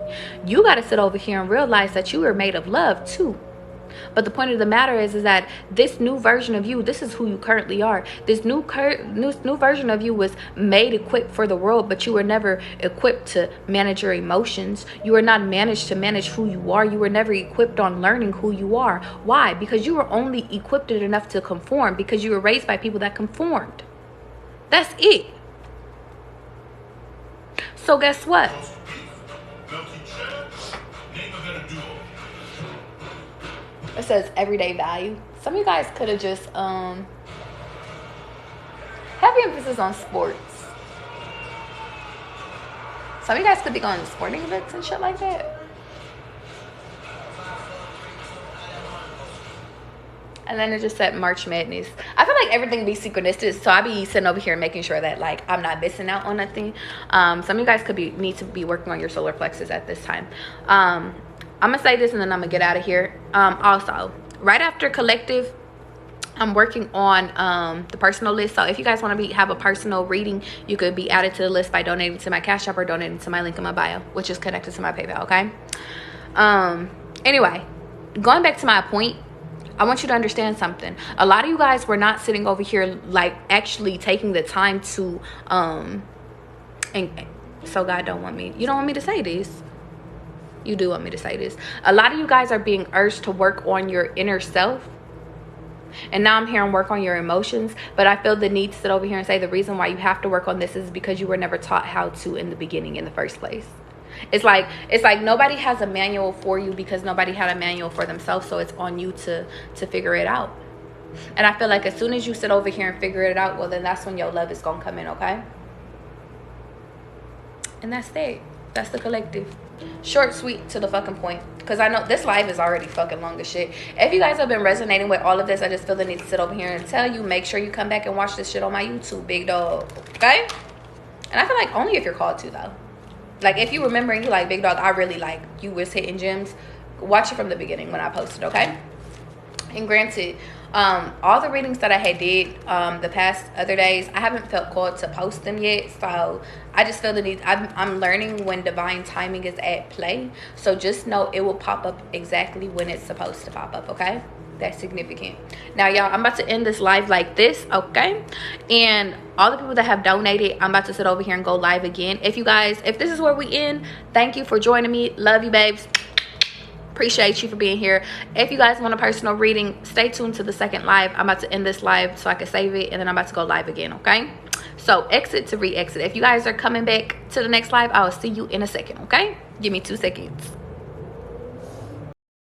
Speaker 1: you got to sit over here and realize that you were made of love too. But the point of the matter is that this new version of you, this is who you currently are. This new version of you was made equipped for the world, but you were never equipped to manage your emotions. You were not managed to manage who you are. You were never equipped on learning who you are. Why? Because you were only equipped enough to conform, because you were raised by people that conformed. That's it. So guess what? It says everyday value. Some of you guys could have just heavy emphasis on sports. Some of you guys could be going to sporting events and shit like that. And then it just said March Madness. I feel like everything be synchronistic, so I be sitting over here making sure that like I'm not missing out on nothing. Some of you guys could need to be working on your solar plexus at this time. I'm gonna say this and then I'm gonna get out of here. Also, right after collective, I'm working on the personal list. So if you guys want to have a personal reading, you could be added to the list by donating to my Cash App or donating to my link in my bio, which is connected to my PayPal. Okay. Anyway, going back to my point, I want you to understand something. A lot of you guys were not sitting over here like actually taking the time to and so God don't want me. You don't want me to say this. You do want me to say this. A lot of you guys are being urged to work on your inner self. And now I'm here and work on your emotions. But I feel the need to sit over here and say the reason why you have to work on this is because you were never taught how to in the beginning in the first place. It's like nobody has a manual for you because nobody had a manual for themselves. So it's on you to figure it out. And I feel like as soon as you sit over here and figure it out, well, then that's when your love is going to come in, okay? And that's it. That's the collective. Short, sweet, to the fucking point. Because I know this live is already fucking long as shit. If you guys have been resonating with all of this, I just feel the need to sit over here and tell you, make sure you come back and watch this shit on my YouTube, big dog. Okay? And I feel like only if you're called to, though. Like, if you remember and you like, big dog, I really like, you was hitting gems, watch it from the beginning when I posted, okay? And granted, all the readings that I had did the past other days, I haven't felt called to post them yet. So I just feel the need. I'm learning when divine timing is at play. So just know it will pop up exactly when it's supposed to pop up, okay? That's significant. Now, y'all, I'm about to end this live like this, okay? And all the people that have donated, I'm about to sit over here and go live again. If this is where we end, thank you for joining me. Love you, babes. Appreciate you for being here. If you guys want a personal reading, stay tuned to the second live. I'm about to end this live so I can save it, and then I'm about to go live again, okay? So exit to re-exit. If you guys are coming back to the next live, I'll see you in a second, okay? Give me 2 seconds.